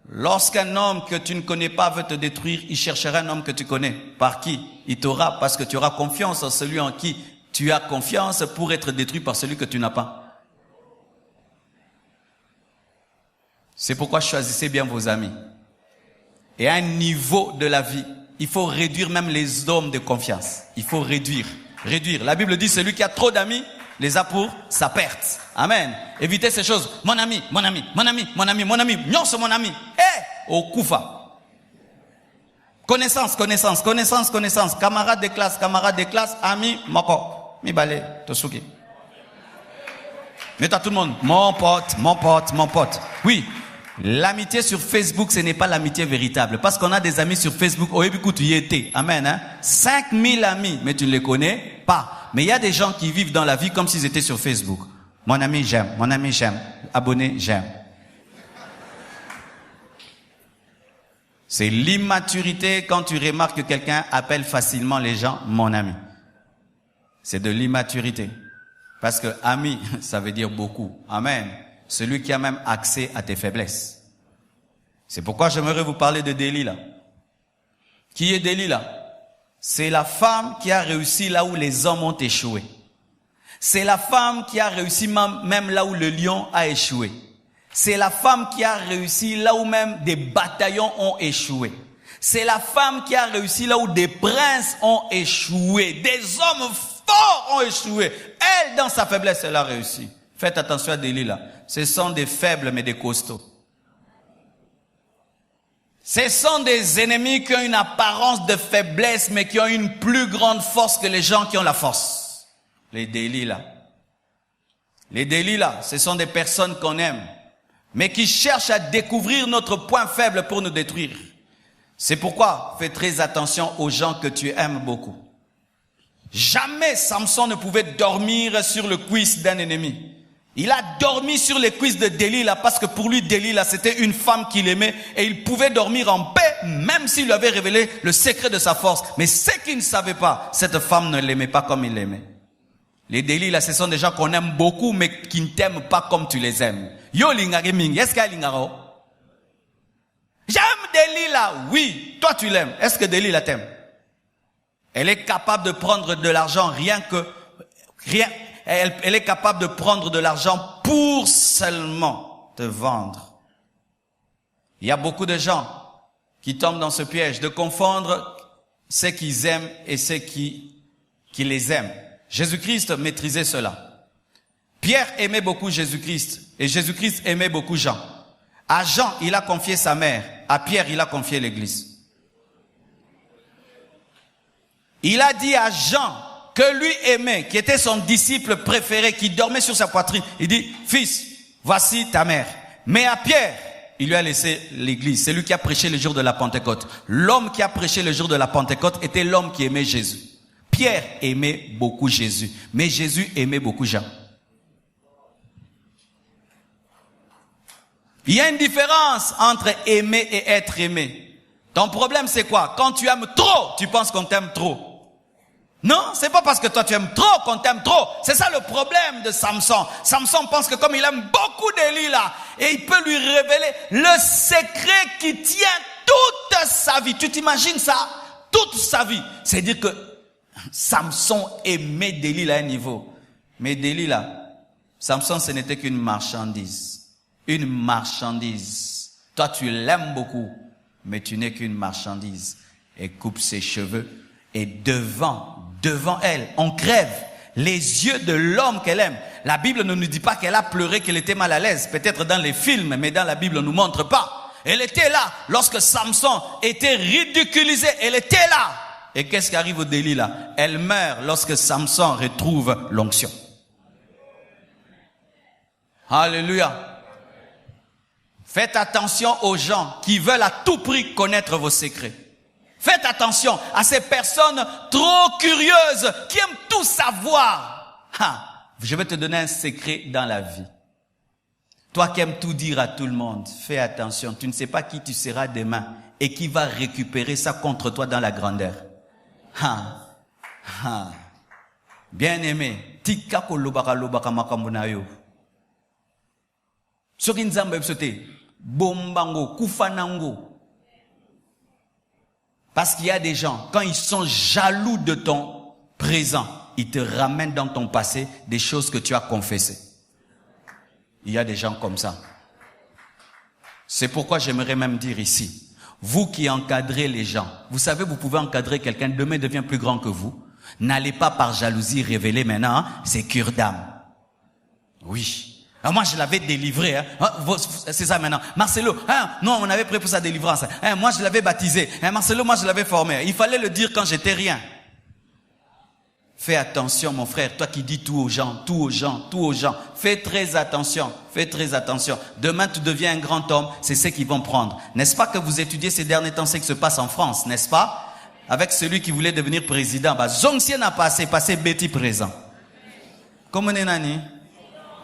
S2: lorsqu'un homme que tu ne connais pas veut te détruire, il cherchera un homme que tu connais. Par qui? Il t'aura, parce que tu auras confiance en celui en qui tu as confiance pour être détruit par celui que tu n'as pas. C'est pourquoi choisissez bien vos amis. Et à un niveau de la vie, il faut réduire même les hommes de confiance. Il faut réduire. La Bible dit, celui qui a trop d'amis les a pour sa perte. Amen. Évitez ces choses. Mon ami. Non, c'est mon ami. Au Koufa. Connaissance. Camarade de classe, ami, moko. Mi balé, tosuki. Mais à tout le monde, mon pote. Oui. L'amitié sur Facebook, ce n'est pas l'amitié véritable. Parce qu'on a des amis sur Facebook. Oh, écoute, tu y étais. Amen, hein. 5000 amis, mais tu ne les connais pas. Mais il y a des gens qui vivent dans la vie comme s'ils étaient sur Facebook. Mon ami, j'aime. Abonné, j'aime. C'est l'immaturité quand tu remarques que quelqu'un appelle facilement les gens mon ami. C'est de l'immaturité. Parce que ami, ça veut dire beaucoup. Amen. Celui qui a même accès à tes faiblesses. C'est pourquoi j'aimerais vous parler de Delilah. Qui est Delilah? C'est la femme qui a réussi là où les hommes ont échoué. C'est la femme qui a réussi même là où le lion a échoué. C'est la femme qui a réussi là où même des bataillons ont échoué. C'est la femme qui a réussi là où des princes ont échoué. Des hommes forts ont échoué. Elle, dans sa faiblesse, elle a réussi. Faites attention à Delilah. Ce sont des faibles mais des costauds. Ce sont des ennemis qui ont une apparence de faiblesse mais qui ont une plus grande force que les gens qui ont la force. Les Delilah. Les Delilah, ce sont des personnes qu'on aime mais qui cherchent à découvrir notre point faible pour nous détruire. C'est pourquoi fais très attention aux gens que tu aimes beaucoup. Jamais Samson ne pouvait dormir sur le cuisse d'un ennemi. Il a dormi sur les cuisses de Delilah parce que pour lui, Delilah, c'était une femme qu'il aimait et il pouvait dormir en paix même s'il lui avait révélé le secret de sa force. Mais ce qu'il ne savait pas, cette femme ne l'aimait pas comme il l'aimait. Les Delilah, ce sont des gens qu'on aime beaucoup mais qui ne t'aiment pas comme tu les aimes. Yo lingare ming, est-ce qu'elle lingaro? J'aime Delilah, oui. Toi tu l'aimes. Est-ce que Delilah t'aime? Elle est capable de prendre de l'argent elle est capable de prendre de l'argent pour seulement te vendre. Il y a beaucoup de gens qui tombent dans ce piège de confondre ceux qu'ils aiment et ceux qui les aiment. Jésus-Christ maîtrisait cela. Pierre aimait beaucoup Jésus-Christ et Jésus-Christ aimait beaucoup Jean. À Jean, il a confié sa mère. À Pierre, il a confié l'Église. Il a dit à Jean que lui aimait, qui était son disciple préféré, qui dormait sur sa poitrine. Il dit, fils, voici ta mère. Mais à Pierre, il lui a laissé l'église. C'est lui qui a prêché le jour de la Pentecôte. L'homme qui a prêché le jour de la Pentecôte était l'homme qui aimait Jésus. Pierre aimait beaucoup Jésus, mais Jésus aimait beaucoup Jean. Il y a une différence entre aimer et être aimé. Ton problème c'est quoi? Quand tu aimes trop, tu penses qu'on t'aime trop. Non, c'est pas parce que toi tu aimes trop qu'on t'aime trop. C'est ça le problème de Samson. Samson pense que comme il aime beaucoup Delilah, et il peut lui révéler le secret qui tient toute sa vie. Tu t'imagines ça? Toute sa vie. C'est-à-dire que Samson aimait Delilah à un niveau. Mais Delilah, Samson ce n'était qu'une marchandise. Une marchandise. Toi tu l'aimes beaucoup, mais tu n'es qu'une marchandise. Et coupe ses cheveux. Et devant elle, on crève les yeux de l'homme qu'elle aime. La Bible ne nous dit pas qu'elle a pleuré, qu'elle était mal à l'aise. Peut-être dans les films, mais dans la Bible, on ne nous montre pas. Elle était là lorsque Samson était ridiculisé. Elle était là. Et qu'est-ce qui arrive au Delilah? Elle meurt lorsque Samson retrouve l'onction. Alléluia. Faites attention aux gens qui veulent à tout prix connaître vos secrets. Faites attention à ces personnes trop curieuses qui aiment tout savoir. Je vais te donner un secret dans la vie. Toi qui aimes tout dire à tout le monde, fais attention. Tu ne sais pas qui tu seras demain et qui va récupérer ça contre toi dans la grandeur. Bien-aimé, tika ko lobaka makambo na yo. Soki nzambe bisote, bombango, kufanango. Parce qu'il y a des gens, quand ils sont jaloux de ton présent, ils te ramènent dans ton passé des choses que tu as confessées. Il y a des gens comme ça. C'est pourquoi j'aimerais même dire ici, vous qui encadrez les gens, vous savez, vous pouvez encadrer quelqu'un, demain devient plus grand que vous. N'allez pas par jalousie révéler maintenant ses cures d'âme. Oui. Alors moi je l'avais délivré, c'est ça maintenant. Marcelo, non, on avait pris pour sa délivrance. Moi je l'avais baptisé. Marcelo, moi je l'avais formé. Il fallait le dire quand j'étais rien. Fais attention mon frère, toi qui dis tout aux gens. Fais très attention. Demain tu deviens un grand homme, c'est ce qu'ils vont prendre. N'est-ce pas que vous étudiez ces derniers temps ce qui se passe en France, n'est-ce pas? Avec celui qui voulait devenir président, Zongsien a passé Betty présent. Comment on est nani?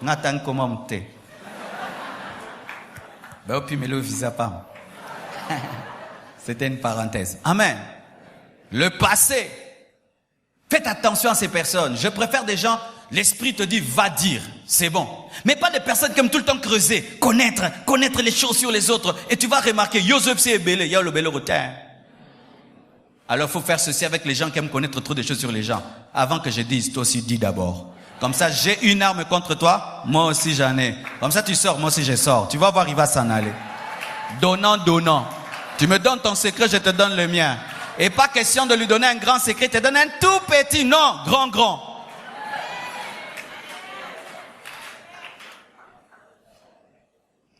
S2: Nathan comment t'es? Puis me le visa pas. C'était une parenthèse. Amen. Le passé. Faites attention à ces personnes. Je préfère des gens, l'esprit te dit va dire, c'est bon. Mais pas des personnes qui aiment tout le temps creuser, connaître les choses sur les autres. Et tu vas remarquer, Yosef c'est belé, il y a le belé rotin. Alors il faut faire ceci avec les gens qui aiment connaître trop de choses sur les gens. Avant que je dise, toi aussi dis d'abord. Comme ça, j'ai une arme contre toi, moi aussi j'en ai. Comme ça, tu sors, moi aussi je sors. Tu vas voir, il va s'en aller. Donnant. Tu me donnes ton secret, je te donne le mien. Et pas question de lui donner un grand secret, je te donne un tout petit, non, grand.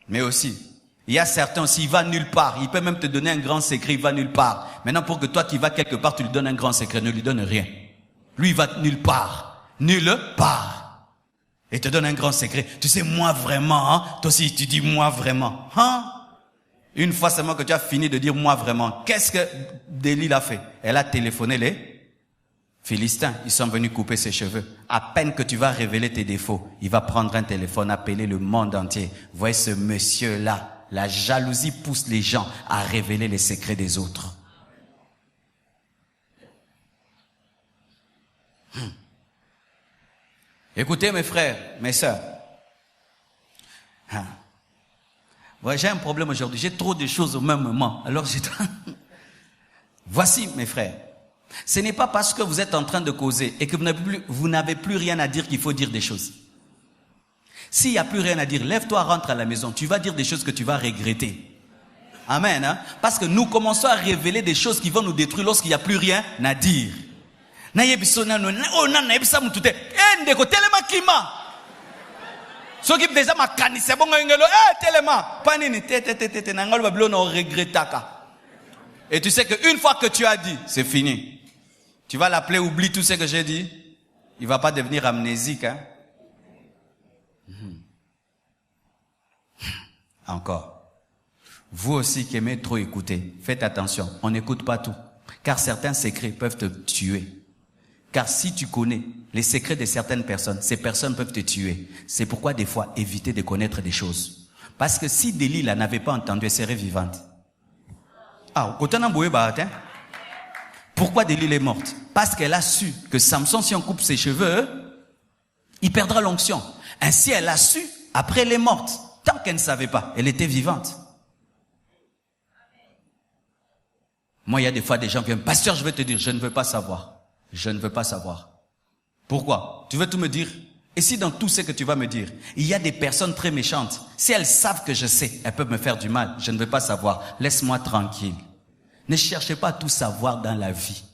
S2: Mais aussi, il y a certains aussi, il va nulle part. Il peut même te donner un grand secret, il va nulle part. Maintenant, pour que toi qui vas quelque part, tu lui donnes un grand secret, ne lui donne rien. Lui, il va nulle part. Et te donne un grand secret. Tu sais, moi vraiment, toi aussi tu dis moi vraiment. Une fois seulement que tu as fini de dire moi vraiment, qu'est-ce que Delilah a fait? Elle a téléphoné les Philistins. Ils sont venus couper ses cheveux. À peine que tu vas révéler tes défauts, il va prendre un téléphone, appeler le monde entier. Voyez ce monsieur-là. La jalousie pousse les gens à révéler les secrets des autres. Écoutez mes frères, mes sœurs. J'ai un problème aujourd'hui. J'ai trop de choses au même moment. Alors Voici mes frères. Ce n'est pas parce que vous êtes en train de causer et que vous n'avez plus rien à dire qu'il faut dire des choses. S'il n'y a plus rien à dire, lève-toi, rentre à la maison. Tu vas dire des choses que tu vas regretter. Amen. Parce que nous commençons à révéler des choses qui vont nous détruire lorsqu'il n'y a plus rien à dire. Soki déjà makanise bongo ngelo telema panini tete nangalo babilo no regretaka. Et tu sais que une fois que tu as dit, c'est fini. Tu vas l'appeler, oublie tout ce que j'ai dit. Il va pas devenir amnésique Encore. Vous aussi qui aimez trop écouter, faites attention, on n'écoute pas tout. Car certains secrets peuvent te tuer. Car si tu connais les secrets de certaines personnes, ces personnes peuvent te tuer. C'est pourquoi des fois, évitez de connaître des choses. Parce que si Delilah n'avait pas entendu, elle serait vivante. Ah, pourquoi Delilah est morte? Parce qu'elle a su que Samson, si on coupe ses cheveux, il perdra l'onction. Ainsi, elle a su, après elle est morte. Tant qu'elle ne savait pas, elle était vivante. Moi, il y a des fois des gens qui viennent, pasteur, je vais te dire, je ne veux pas savoir. Je ne veux pas savoir. Pourquoi? Tu veux tout me dire? Et si dans tout ce que tu vas me dire, il y a des personnes très méchantes, si elles savent que je sais, elles peuvent me faire du mal. Je ne veux pas savoir. Laisse-moi tranquille. Ne cherchez pas à tout savoir dans la vie.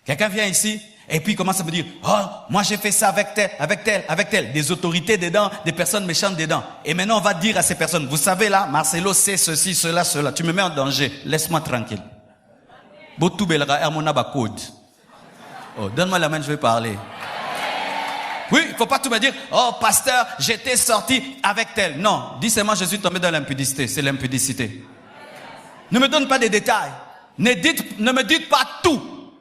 S2: Quelqu'un vient ici et puis il commence à me dire, oh, moi j'ai fait ça avec tel. Des autorités dedans, des personnes méchantes dedans. Et maintenant on va dire à ces personnes, vous savez là, Marcelo sait ceci, cela. Tu me mets en danger. Laisse-moi tranquille. Oh, donne-moi la main, je vais parler. Oui, il ne faut pas tout me dire, oh pasteur, j'étais sorti avec tel. Non, dis seulement je suis tombé dans l'impudicité. C'est l'impudicité. Ne me donne pas des détails. Ne me dites pas tout.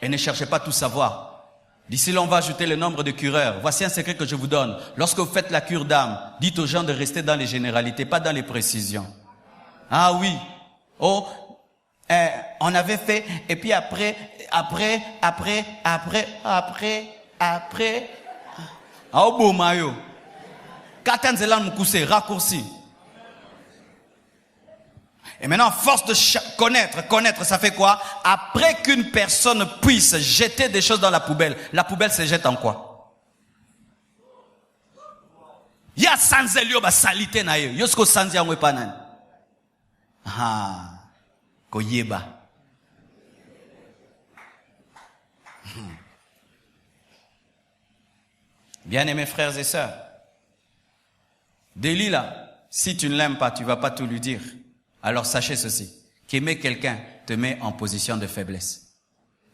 S2: Et ne cherchez pas tout savoir. D'ici là, on va ajouter le nombre de cureurs. Voici un secret que je vous donne. Lorsque vous faites la cure d'âme, dites aux gens de rester dans les généralités, pas dans les précisions. Ah oui. Oh, on avait fait, et puis après. Ah, oh, mayo. Raccourci. Et maintenant, force de connaître, ça fait quoi? Après qu'une personne puisse jeter des choses dans la poubelle se jette en quoi? Il y a sans elio ba salité na yo. Yosko sans ya ngwe panan. Ah. Koyeba. Bien-aimés frères et sœurs, Delilah, si tu ne l'aimes pas, tu ne vas pas tout lui dire. Alors sachez ceci, qu'aimer quelqu'un te met en position de faiblesse.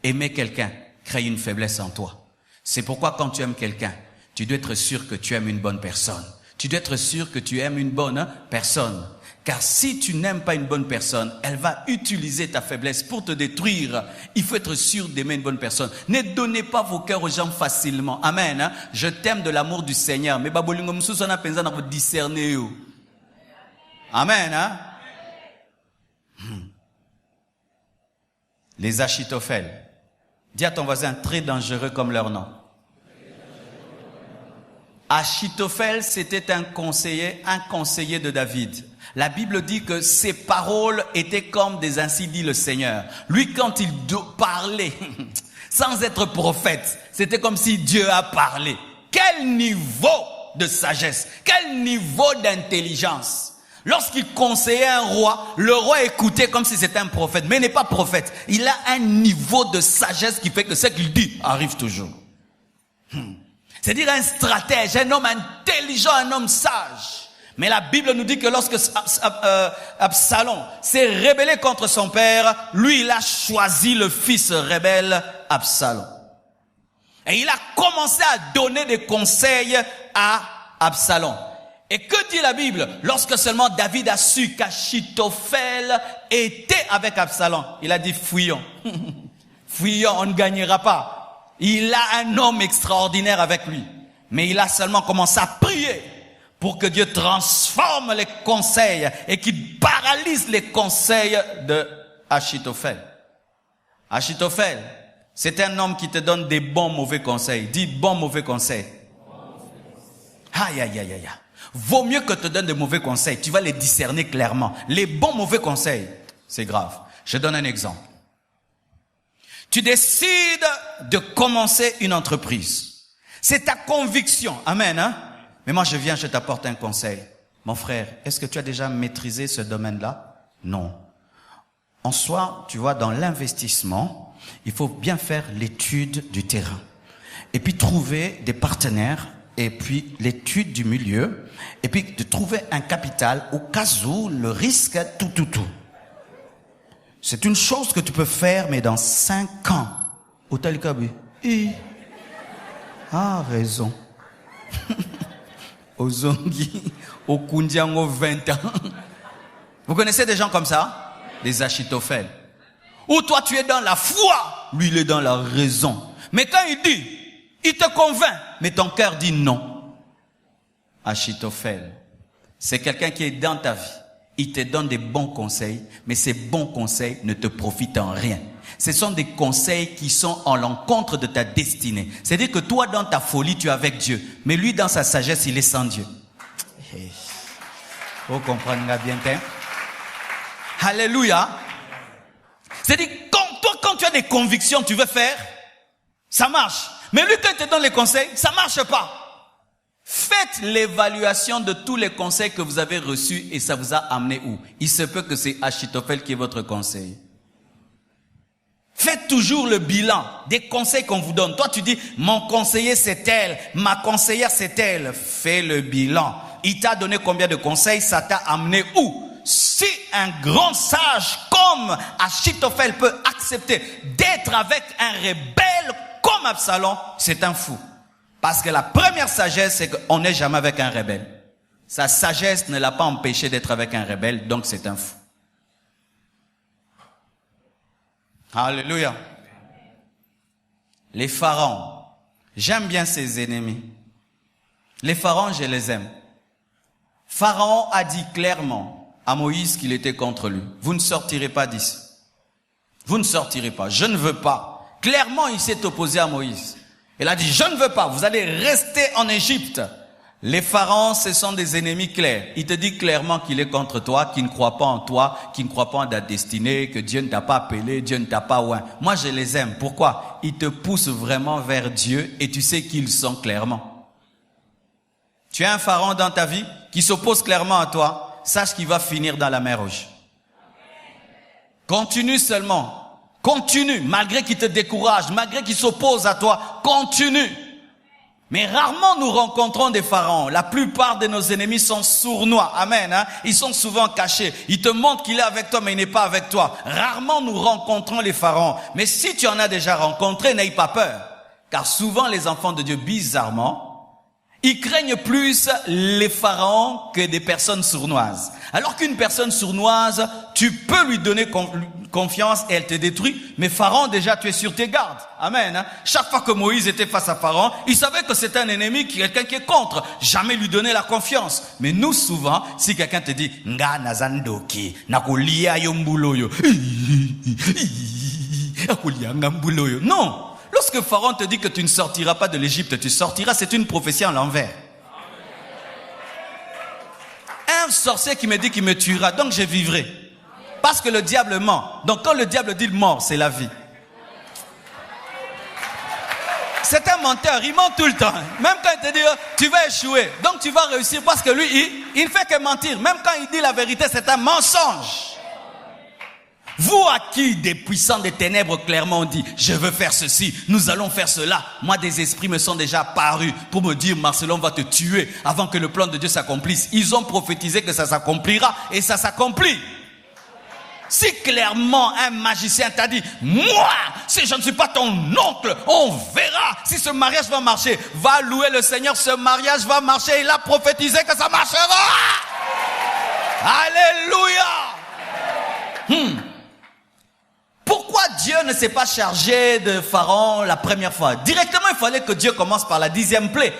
S2: Aimer quelqu'un crée une faiblesse en toi. C'est pourquoi quand tu aimes quelqu'un, tu dois être sûr que tu aimes une bonne personne. Tu dois être sûr que tu aimes une bonne personne. Car si tu n'aimes pas une bonne personne, elle va utiliser ta faiblesse pour te détruire. Il faut être sûr d'aimer une bonne personne. Ne donnez pas vos cœurs aux gens facilement. Amen. Hein? Je t'aime de l'amour du Seigneur. Mais babolingo msusu na penza na discerner yo. Amen. Hein? Les Achitophel. Dis à ton voisin, très dangereux comme leur nom. Achitophel, c'était un conseiller de David. La Bible dit que ses paroles étaient comme des ainsi dit le Seigneur. Lui, quand il parlait, sans être prophète, c'était comme si Dieu a parlé. Quel niveau de sagesse, quel niveau d'intelligence. Lorsqu'il conseillait un roi, le roi écoutait comme si c'était un prophète, mais il n'est pas prophète. Il a un niveau de sagesse qui fait que ce qu'il dit arrive toujours. C'est-à-dire un stratège, un homme intelligent, un homme sage. Mais la Bible nous dit que lorsque Absalom s'est rébellé contre son père, lui, il a choisi le fils rebelle Absalom. Et il a commencé à donner des conseils à Absalom. Et que dit la Bible? Lorsque seulement David a su qu'Achitophel était avec Absalom, il a dit fuyons. Fuyons, on ne gagnera pas. Il a un homme extraordinaire avec lui. Mais il a seulement commencé à prier pour que Dieu transforme les conseils et qu'il paralyse les conseils de Achitophel. Achitophel, c'est un homme qui te donne des bons mauvais conseils. Dis bons mauvais conseils. Aïe, aïe, aïe, aïe. Vaut mieux que te donne des mauvais conseils. Tu vas les discerner clairement. Les bons mauvais conseils, c'est grave. Je donne un exemple. Tu décides de commencer une entreprise. C'est ta conviction. Amen, hein? Mais moi, je viens, je t'apporte un conseil. Mon frère, est-ce que tu as déjà maîtrisé ce domaine-là? Non. En soi, tu vois, dans l'investissement, il faut bien faire l'étude du terrain. Et puis trouver des partenaires, et puis l'étude du milieu, et puis de trouver un capital au cas où le risque, tout. C'est une chose que tu peux faire, mais dans 5 ans. Au Talikabi. Ah, raison. Au Zongi, au Kundiango, 20 ans. Vous connaissez des gens comme ça? Des Achitophel. Ou toi tu es dans la foi, lui il est dans la raison. Mais quand il dit, il te convainc, mais ton cœur dit non. Achitophel, c'est quelqu'un qui est dans ta vie. il te donne des bons conseils, mais ces bons conseils ne te profitent en rien. Ce sont des conseils qui sont en l'encontre de ta destinée. C'est-à-dire que toi, dans ta folie, tu es avec Dieu. Mais lui, dans sa sagesse, il est sans Dieu. Vous comprenez bien, hein? Alléluia. C'est-à-dire, quand tu as des convictions, tu veux faire, ça marche. Mais lui, quand il te donne les conseils, ça marche pas. Faites l'évaluation de tous les conseils que vous avez reçus et ça vous a amené où? Il se peut que c'est Achitophel qui est votre conseil. Faites toujours le bilan des conseils qu'on vous donne. Toi, tu dis, mon conseiller c'est elle, ma conseillère c'est elle. Fais le bilan. Il t'a donné combien de conseils? Ça t'a amené où? Si un grand sage comme Achitophel peut accepter d'être avec un rebelle comme Absalom, c'est un fou. Parce que la première sagesse, c'est qu'on n'est jamais avec un rebelle. Sa sagesse ne l'a pas empêché d'être avec un rebelle, donc c'est un fou. Alléluia. Les pharaons, j'aime bien ses ennemis. Les pharaons, je les aime. Pharaon a dit clairement à Moïse qu'il était contre lui. Vous ne sortirez pas d'ici. Vous ne sortirez pas. Je ne veux pas. Clairement, il s'est opposé à Moïse. Il a dit, je ne veux pas. Vous allez rester en Égypte. Les pharaons, ce sont des ennemis clairs. Il te dit clairement qu'il est contre toi, qu'il ne croit pas en toi, qu'il ne croit pas en ta destinée, que Dieu ne t'a pas appelé, Dieu ne t'a pas oint. Moi, je les aime. Pourquoi? Ils te poussent vraiment vers Dieu et tu sais qui ils sont clairement. Tu as un pharaon dans ta vie qui s'oppose clairement à toi, sache qu'il va finir dans la mer Rouge. Continue seulement. Continue, malgré qu'il te décourage, malgré qu'il s'oppose à toi, continue. Mais rarement nous rencontrons des pharaons. La plupart de nos ennemis sont sournois. Amen. Hein? Ils sont souvent cachés. Ils te montrent qu'il est avec toi, mais il n'est pas avec toi. Rarement nous rencontrons les pharaons. Mais si tu en as déjà rencontré, n'aie pas peur. Car souvent les enfants de Dieu, bizarrement, ils craignent plus les pharaons que des personnes sournoises. Alors qu'une personne sournoise, tu peux lui donner confiance et elle te détruit. Mais Pharaon, déjà, tu es sur tes gardes. Amen. Hein? Chaque fois que Moïse était face à Pharaon, il savait que c'était un ennemi, quelqu'un qui est contre. Jamais lui donner la confiance. Mais nous, souvent, si quelqu'un te dit, nga nazandoki, nakulia yombuloyo, non. Lorsque Pharaon te dit que tu ne sortiras pas de l'Égypte, tu sortiras, c'est une prophétie en l'envers. Un sorcier qui me dit qu'il me tuera, donc je vivrai. Parce que le diable ment. Donc quand le diable dit mort, c'est la vie. C'est un menteur, il ment tout le temps. Même quand il te dit tu vas échouer, donc tu vas réussir parce que lui, il ne fait que mentir. Même quand il dit la vérité, c'est un mensonge. Vous à qui des puissants des ténèbres clairement ont dit, je veux faire ceci, nous allons faire cela. Moi, des esprits me sont déjà apparus pour me dire, Marcelon va te tuer avant que le plan de Dieu s'accomplisse. Ils ont prophétisé que ça s'accomplira et ça s'accomplit. Si clairement un magicien t'a dit, moi, si je ne suis pas ton oncle, on verra si ce mariage va marcher. Va louer le Seigneur, ce mariage va marcher. Il a prophétisé que ça marchera. Alléluia. Pourquoi Dieu ne s'est pas chargé de Pharaon la première fois? Directement, il fallait que Dieu commence par la 10e plaie.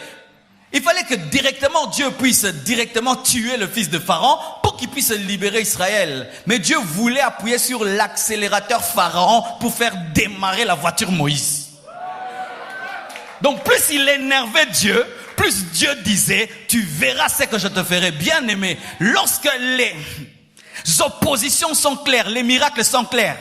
S2: Il fallait que directement Dieu puisse directement tuer le fils de Pharaon pour qu'il puisse libérer Israël. Mais Dieu voulait appuyer sur l'accélérateur Pharaon pour faire démarrer la voiture Moïse. Donc plus il énervait Dieu, plus Dieu disait, tu verras ce que je te ferai. Bien aimé, lorsque les oppositions sont claires, les miracles sont clairs.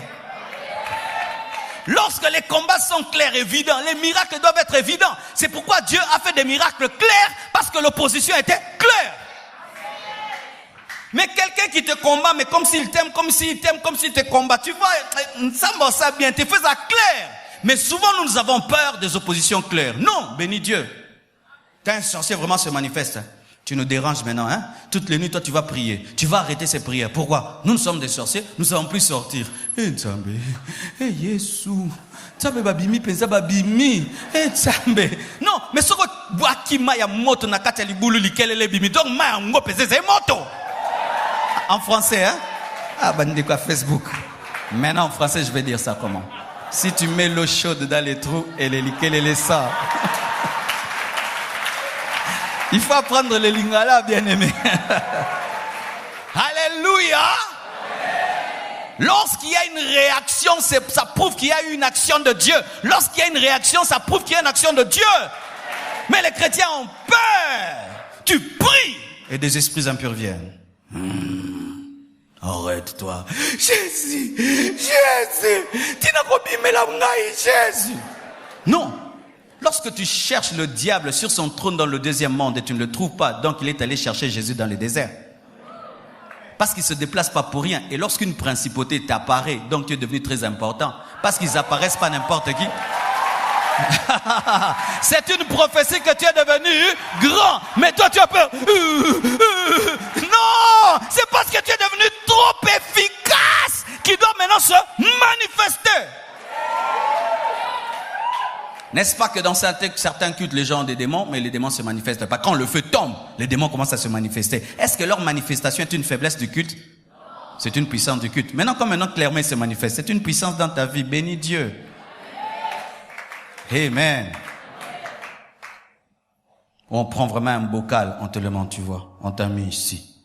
S2: Lorsque les combats sont clairs, évidents, les miracles doivent être évidents. C'est pourquoi Dieu a fait des miracles clairs, parce que l'opposition était claire. Mais quelqu'un qui te combat, mais comme s'il t'aime, comme s'il te combat, tu vois, ça va ça bien, tu fais ça clair. Mais souvent nous avons peur des oppositions claires. Non, béni Dieu. Quand un sorcier vraiment se manifeste, tu nous déranges maintenant, hein? Toutes les nuits, toi, tu vas prier. Tu vas arrêter ces prières. Pourquoi? Nous sommes des sorciers, nous ne savons plus sortir. Eh, Nzambe. Eh, Yesu. Nzambe babimi, penza babimi. Eh, Nzambe. Non, mais ce que Wakima ya moto na kati ya libulu likelele bimi. Donc, ma ngo pese c'est moto. En français, hein? Ah, bandé quoi, Facebook. Maintenant, en français, je vais dire ça comment? Si tu mets l'eau chaude dans les trous et les likelele ça. Il faut apprendre le lingala, bien aimé. Alléluia. Alléluia. Lorsqu'il y a une réaction, ça prouve qu'il y a eu une action de Dieu. Lorsqu'il y a une réaction, ça prouve qu'il y a une action de Dieu. Mais les chrétiens ont peur. Tu pries et des esprits impurs viennent. Arrête-toi. Jésus, Jésus. Non. Lorsque tu cherches le diable sur son trône dans le deuxième monde et tu ne le trouves pas, donc il est allé chercher Jésus dans le désert. Parce qu'il ne se déplace pas pour rien. Et lorsqu'une principauté t'apparaît, donc tu es devenu très important. Parce qu'ils apparaissent pas n'importe qui. C'est une prophétie que tu es devenu grand. Mais toi tu as peur. Non, c'est parce que tu es devenu trop efficace qu'il doit maintenant se manifester. N'est-ce pas que dans certains cultes, les gens ont des démons, mais les démons ne se manifestent pas. Quand le feu tombe, les démons commencent à se manifester. Est-ce que leur manifestation est une faiblesse du culte? C'est une puissance du culte. Maintenant, clairement il se manifeste, c'est une puissance dans ta vie. Bénis Dieu. Amen. On prend vraiment un bocal, on te le montre, tu vois. On t'a mis ici.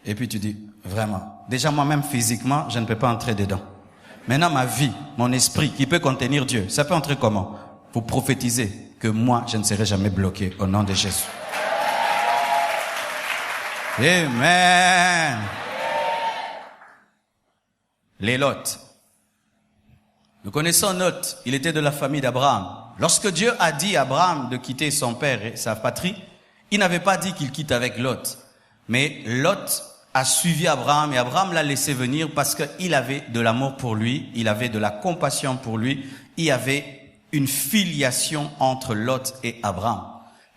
S2: Et puis tu dis, vraiment. Déjà moi-même physiquement, je ne peux pas entrer dedans. Maintenant ma vie, mon esprit qui peut contenir Dieu, ça peut entrer comment? Pour prophétiser que moi, je ne serai jamais bloqué au nom de Jésus. Amen. Les Lot. Nous connaissons Lot, il était de la famille d'Abraham. Lorsque Dieu a dit à Abraham de quitter son père et sa patrie, il n'avait pas dit qu'il quitte avec Lot. Mais Lot a suivi Abraham et Abraham l'a laissé venir parce qu'il avait de l'amour pour lui, il avait de la compassion pour lui, il y avait une filiation entre Lot et Abraham.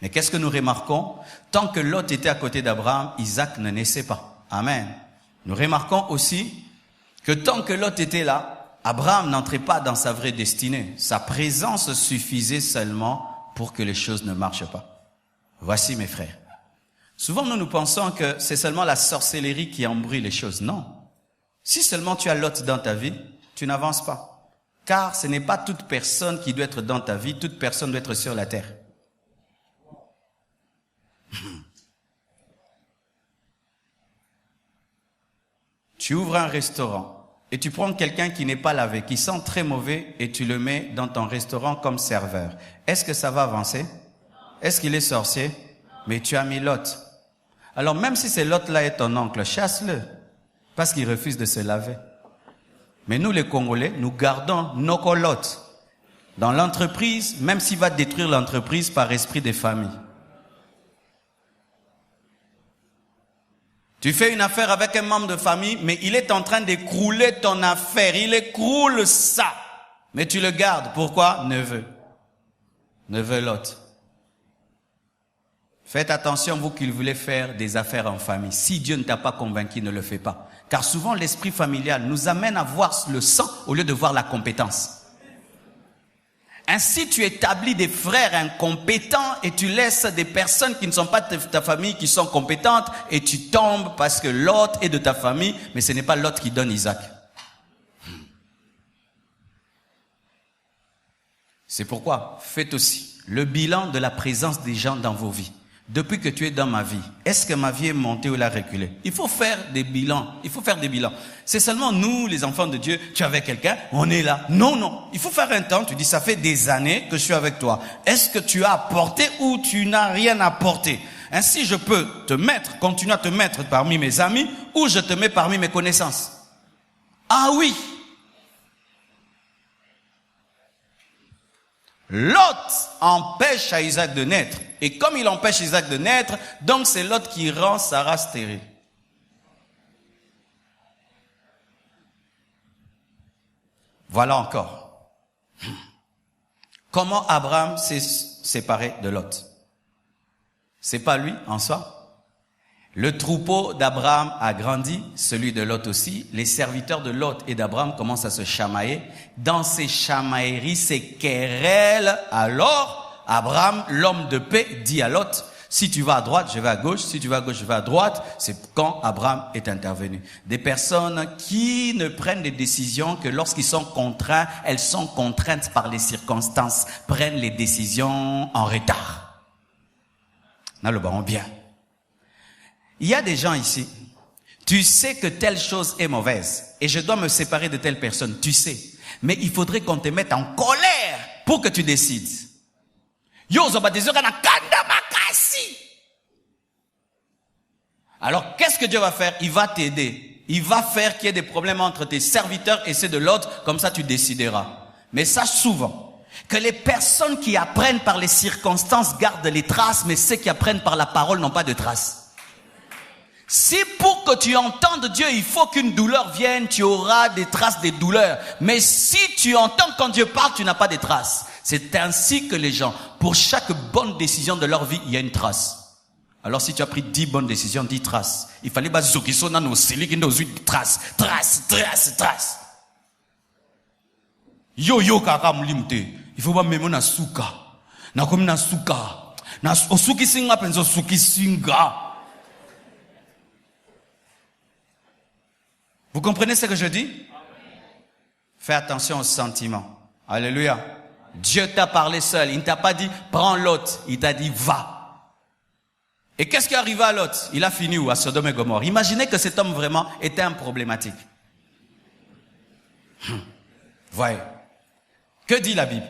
S2: Mais qu'est-ce que nous remarquons? Tant que Lot était à côté d'Abraham, Isaac ne naissait pas. Amen. Nous remarquons aussi que tant que Lot était là, Abraham n'entrait pas dans sa vraie destinée. Sa présence suffisait seulement pour que les choses ne marchent pas. Voici mes frères. Souvent nous pensons que c'est seulement la sorcellerie qui embrouille les choses. Non. Si seulement tu as Lot dans ta vie, tu n'avances pas. Car ce n'est pas toute personne qui doit être dans ta vie, toute personne doit être sur la terre. Tu ouvres un restaurant et tu prends quelqu'un qui n'est pas lavé, qui sent très mauvais et tu le mets dans ton restaurant comme serveur. Est-ce que ça va avancer? Est-ce qu'il est sorcier? Mais tu as mis Lot. Alors même si c'est Lot-là est ton oncle, chasse-le. Parce qu'il refuse de se laver. Mais nous les Congolais, nous gardons nos colottes. Dans l'entreprise, même s'il va détruire l'entreprise par esprit des familles. Tu fais une affaire avec un membre de famille, mais il est en train d'écrouler ton affaire. Il écroule ça. Mais tu le gardes. Pourquoi? Neveu. Neveu Lot. Faites attention, vous qui voulez faire des affaires en famille. Si Dieu ne t'a pas convaincu, ne le fais pas. Car souvent, l'esprit familial nous amène à voir le sang au lieu de voir la compétence. Ainsi, tu établis des frères incompétents et tu laisses des personnes qui ne sont pas de ta famille qui sont compétentes et tu tombes parce que l'autre est de ta famille, mais ce n'est pas l'autre qui donne Isaac. C'est pourquoi faites aussi le bilan de la présence des gens dans vos vies. Depuis que tu es dans ma vie, est-ce que ma vie est montée ou elle a reculé? Il faut faire des bilans. Il faut faire des bilans. C'est seulement nous, les enfants de Dieu, tu es avec quelqu'un, on est là. Non, non. Il faut faire un temps. Tu dis, ça fait des années que je suis avec toi. Est-ce que tu as apporté ou tu n'as rien apporté? Ainsi, je peux te mettre, continuer à te mettre parmi mes amis ou je te mets parmi mes connaissances. Ah oui. Lot empêche à Isaac de naître. Et comme il empêche Isaac de naître, donc c'est Lot qui rend Sarah stérile. Voilà encore. Comment Abraham s'est séparé de Lot? C'est pas lui en soi. Le troupeau d'Abraham a grandi, celui de Lot aussi. Les serviteurs de Lot et d'Abraham commencent à se chamailler. Dans ces chamailleries, ces querelles, alors Abraham, l'homme de paix, dit à Lot, si tu vas à droite, je vais à gauche. Si tu vas à gauche, je vais à droite. C'est quand Abraham est intervenu. Des personnes qui ne prennent des décisions que lorsqu'ils sont contraints, elles sont contraintes par les circonstances, prennent les décisions en retard. Là, le baron bien. Il y a des gens ici, tu sais que telle chose est mauvaise et je dois me séparer de telle personne, tu sais. Mais il faudrait qu'on te mette en colère pour que tu décides. Alors, qu'est-ce que Dieu va faire? Il va t'aider. Il va faire qu'il y ait des problèmes entre tes serviteurs et ceux de l'autre, comme ça tu décideras. Mais sache souvent que les personnes qui apprennent par les circonstances gardent les traces, mais ceux qui apprennent par la parole n'ont pas de traces. Si pour que tu entendes Dieu, il faut qu'une douleur vienne, tu auras des traces des douleurs. Mais si tu entends quand Dieu parle, tu n'as pas de traces. C'est ainsi que les gens, pour chaque bonne décision de leur vie, il y a une trace. Alors si tu as pris 10 bonnes décisions, 10 traces. Il fallait pas zokisona no seli nos traces. Yo kaka mlimte. Il faut pas même na suka. Na comme na suka. Na osuki singa penzo suki singa. Vous comprenez ce que je dis? Fais attention aux sentiments. Alléluia. Dieu t'a parlé seul. Il ne t'a pas dit prends l'autre. Il t'a dit va. Et qu'est-ce qui arriva à Lot? Il a fini où? À Sodome et Gomorrhe. Imaginez que cet homme vraiment était un problématique. Voyez. Que dit la Bible?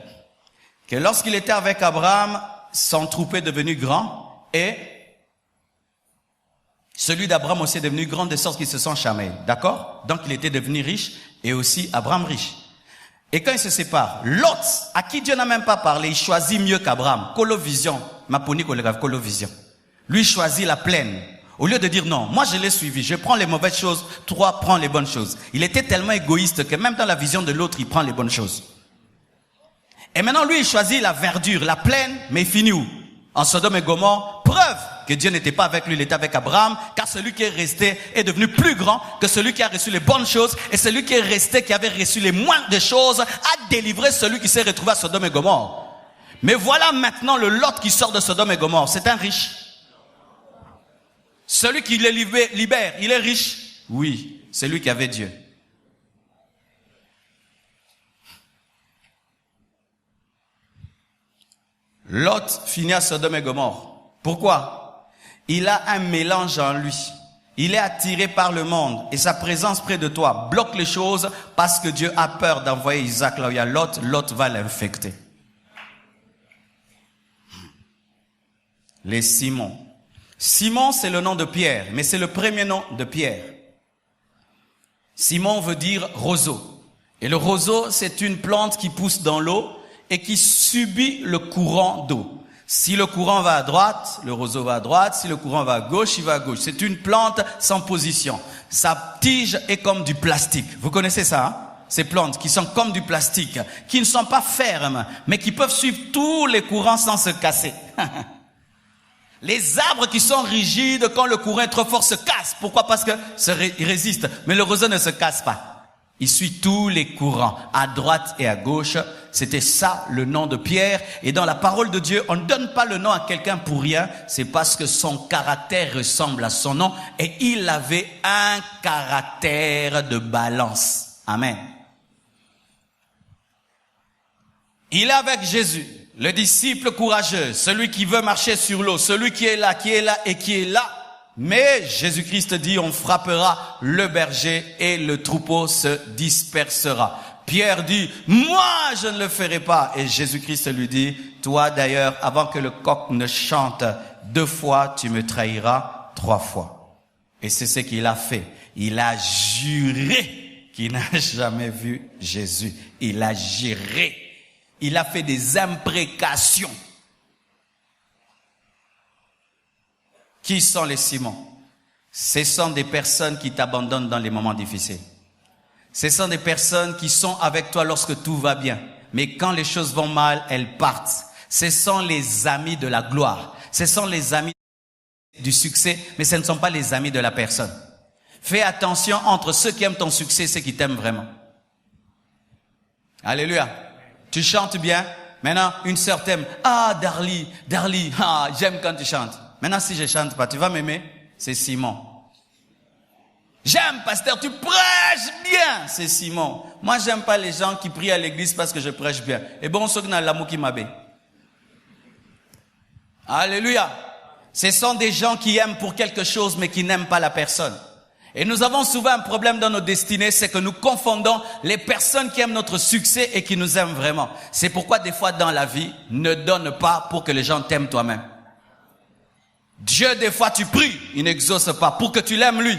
S2: Que lorsqu'il était avec Abraham, son troupeau est devenu grand et celui d'Abraham aussi est devenu grand de sorte qu'ils se sont chamaillés. D'accord? Donc il était devenu riche et aussi Abraham riche. Et quand ils se séparent, Lot, à qui Dieu n'a même pas parlé, il choisit mieux qu'Abraham. Colovision. Ma poni colovision. Lui choisit la plaine. Au lieu de dire non, moi je l'ai suivi, je prends les mauvaises choses, toi prends les bonnes choses. Il était tellement égoïste que même dans la vision de l'autre, il prend les bonnes choses. Et maintenant lui, il choisit la verdure, la plaine, mais il finit où? En Sodome et Gomorrhe. Preuve que Dieu n'était pas avec lui, il était avec Abraham, car celui qui est resté est devenu plus grand que celui qui a reçu les bonnes choses, et celui qui est resté, qui avait reçu les moindres des choses, a délivré celui qui s'est retrouvé à Sodome et Gomorrhe. Mais voilà maintenant le Lot qui sort de Sodome et Gomorrhe, c'est un riche. Celui qui les libère, il est riche? Oui, c'est lui qui avait Dieu. Lot finit à Sodome et Gomorrhe. Pourquoi? Il a un mélange en lui. Il est attiré par le monde et sa présence près de toi bloque les choses parce que Dieu a peur d'envoyer Isaac là où il y a Lot. Lot va l'infecter. Les Simons. Simon, c'est le nom de Pierre, mais c'est le premier nom de Pierre. Simon veut dire roseau. Et le roseau, c'est une plante qui pousse dans l'eau et qui subit le courant d'eau. Si le courant va à droite, le roseau va à droite. Si le courant va à gauche, il va à gauche. C'est une plante sans position. Sa tige est comme du plastique. Vous connaissez ça, hein? Ces plantes qui sont comme du plastique, qui ne sont pas fermes, mais qui peuvent suivre tous les courants sans se casser. Les arbres qui sont rigides, quand le courant est trop fort, se cassent. Pourquoi? Parce que ils résistent. Mais le roseau ne se casse pas. Il suit tous les courants, à droite et à gauche. C'était ça le nom de Pierre. Et dans la parole de Dieu, on ne donne pas le nom à quelqu'un pour rien. C'est parce que son caractère ressemble à son nom. Et il avait un caractère de balance. Amen. Il est avec Jésus. Le disciple courageux, celui qui veut marcher sur l'eau, celui qui est là et qui est là. Mais Jésus-Christ dit, on frappera le berger et le troupeau se dispersera. Pierre dit, moi je ne le ferai pas. Et Jésus-Christ lui dit, toi d'ailleurs, avant que le coq ne chante 2 fois, tu me trahiras 3 fois. Et c'est ce qu'il a fait. Il a juré qu'il n'a jamais vu Jésus. Il a juré. Il a fait des imprécations. Qui sont les Simons? Ce sont des personnes qui t'abandonnent dans les moments difficiles. Ce sont des personnes qui sont avec toi lorsque tout va bien. Mais quand les choses vont mal, elles partent. Ce sont les amis de la gloire. Ce sont les amis du succès, mais ce ne sont pas les amis de la personne. Fais attention entre ceux qui aiment ton succès et ceux qui t'aiment vraiment. Alléluia. Tu chantes bien. Maintenant, une sœur t'aime. Ah, Darly, ah, j'aime quand tu chantes. Maintenant, si je chante pas, tu vas m'aimer? C'est Simon. J'aime, pasteur, tu prêches bien. C'est Simon. Moi, j'aime pas les gens qui prient à l'église parce que je prêche bien. Et bon, ceux qui n'ont l'amour qui m'abbé. Alléluia. Ce sont des gens qui aiment pour quelque chose, mais qui n'aiment pas la personne. Et nous avons souvent un problème dans nos destinées, c'est que nous confondons les personnes qui aiment notre succès et qui nous aiment vraiment. C'est pourquoi des fois dans la vie, ne donne pas pour que les gens t'aiment toi-même. Dieu, des fois tu pries, il n'exauce pas. Pour que tu l'aimes lui,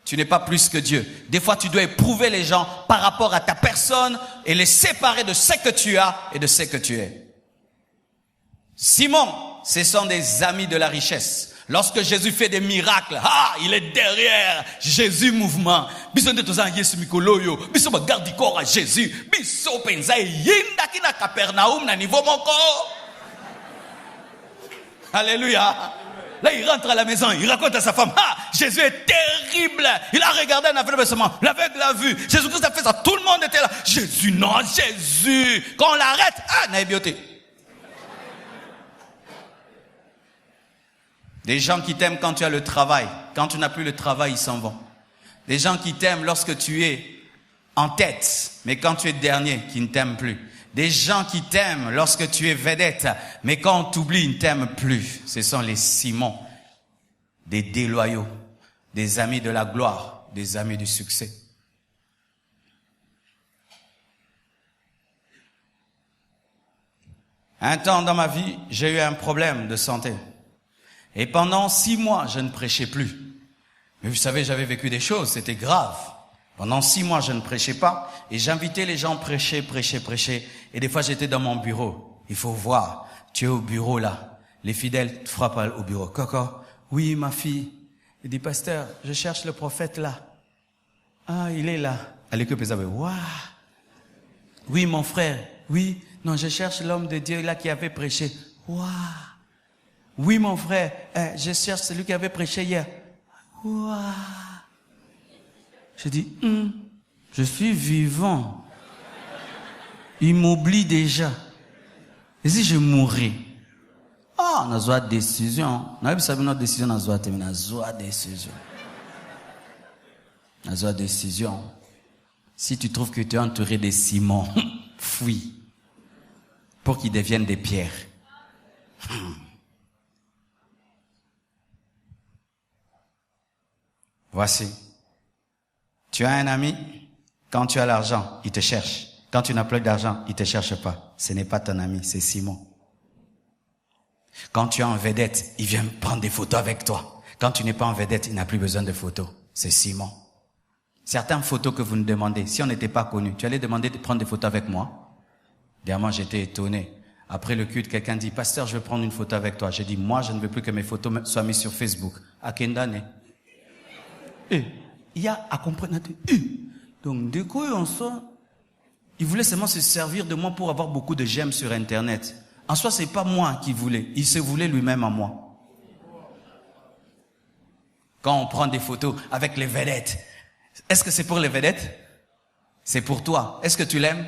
S2: tu n'es pas plus que Dieu. Des fois tu dois éprouver les gens par rapport à ta personne et les séparer de ce que tu as et de ce que tu es. Simon, ce sont des amis de la richesse. Lorsque Jésus fait des miracles, il est derrière Jésus mouvement. Biso de tous en Yesu mikoloyo, biso garde corps à Jésus, biso penza yinda kina Capernaum na niveau moko. Alléluia. Là, il rentre à la maison, il raconte à sa femme, Jésus est terrible. Il a regardé un aveugle seulement, l'aveugle l'a vu. Jésus-Christ a fait ça, tout le monde était là. Jésus, non, Jésus. Quand on l'arrête, naïbioté. Des gens qui t'aiment quand tu as le travail. Quand tu n'as plus le travail, ils s'en vont. Des gens qui t'aiment lorsque tu es en tête, mais quand tu es dernier, qui ne t'aiment plus. Des gens qui t'aiment lorsque tu es vedette, mais quand on t'oublie, ils ne t'aiment plus. Ce sont les Simons, des déloyaux, des amis de la gloire, des amis du succès. Un temps dans ma vie, j'ai eu un problème de santé. Et pendant 6 mois, je ne prêchais plus. Mais vous savez, j'avais vécu des choses, c'était grave. Pendant 6 mois, je ne prêchais pas. Et j'invitais les gens à prêcher. Et des fois, j'étais dans mon bureau. Il faut voir, tu es au bureau là. Les fidèles te frappent au bureau. Coco, oui, ma fille. Il dit, pasteur, je cherche le prophète là. Il est là. À l'équipe, ils avaient, waouh. Oui, mon frère. Oui, non, je cherche l'homme de Dieu là qui avait prêché. Waouh. Oui, mon frère, je cherche celui qui avait prêché hier. Waouh. Je dis, je suis vivant. Il m'oublie déjà. Et si je mourais? On a besoin de décision. On a besoin de décision. On a besoin de décision. On a besoin de décision. Si tu trouves que tu es entouré de Simon, fuis. Pour qu'ils deviennent des pierres. Voici. Tu as un ami, quand tu as l'argent, il te cherche. Quand tu n'as plus d'argent, il ne te cherche pas. Ce n'est pas ton ami, c'est Simon. Quand tu es en vedette, il vient prendre des photos avec toi. Quand tu n'es pas en vedette, il n'a plus besoin de photos. C'est Simon. Certaines photos que vous nous demandez, si on n'était pas connus, tu allais demander de prendre des photos avec moi. Dernièrement, j'étais étonné. Après le culte, quelqu'un dit, pasteur, je vais prendre une photo avec toi. J'ai dit, moi, je ne veux plus que mes photos soient mises sur Facebook. À Kendane. Il y a à comprendre. Donc, du coup, il voulait seulement se servir de moi pour avoir beaucoup de j'aime sur Internet. En soi, c'est pas moi qui voulais. Il se voulait lui-même à moi. Quand on prend des photos avec les vedettes, est-ce que c'est pour les vedettes? C'est pour toi. Est-ce que tu l'aimes?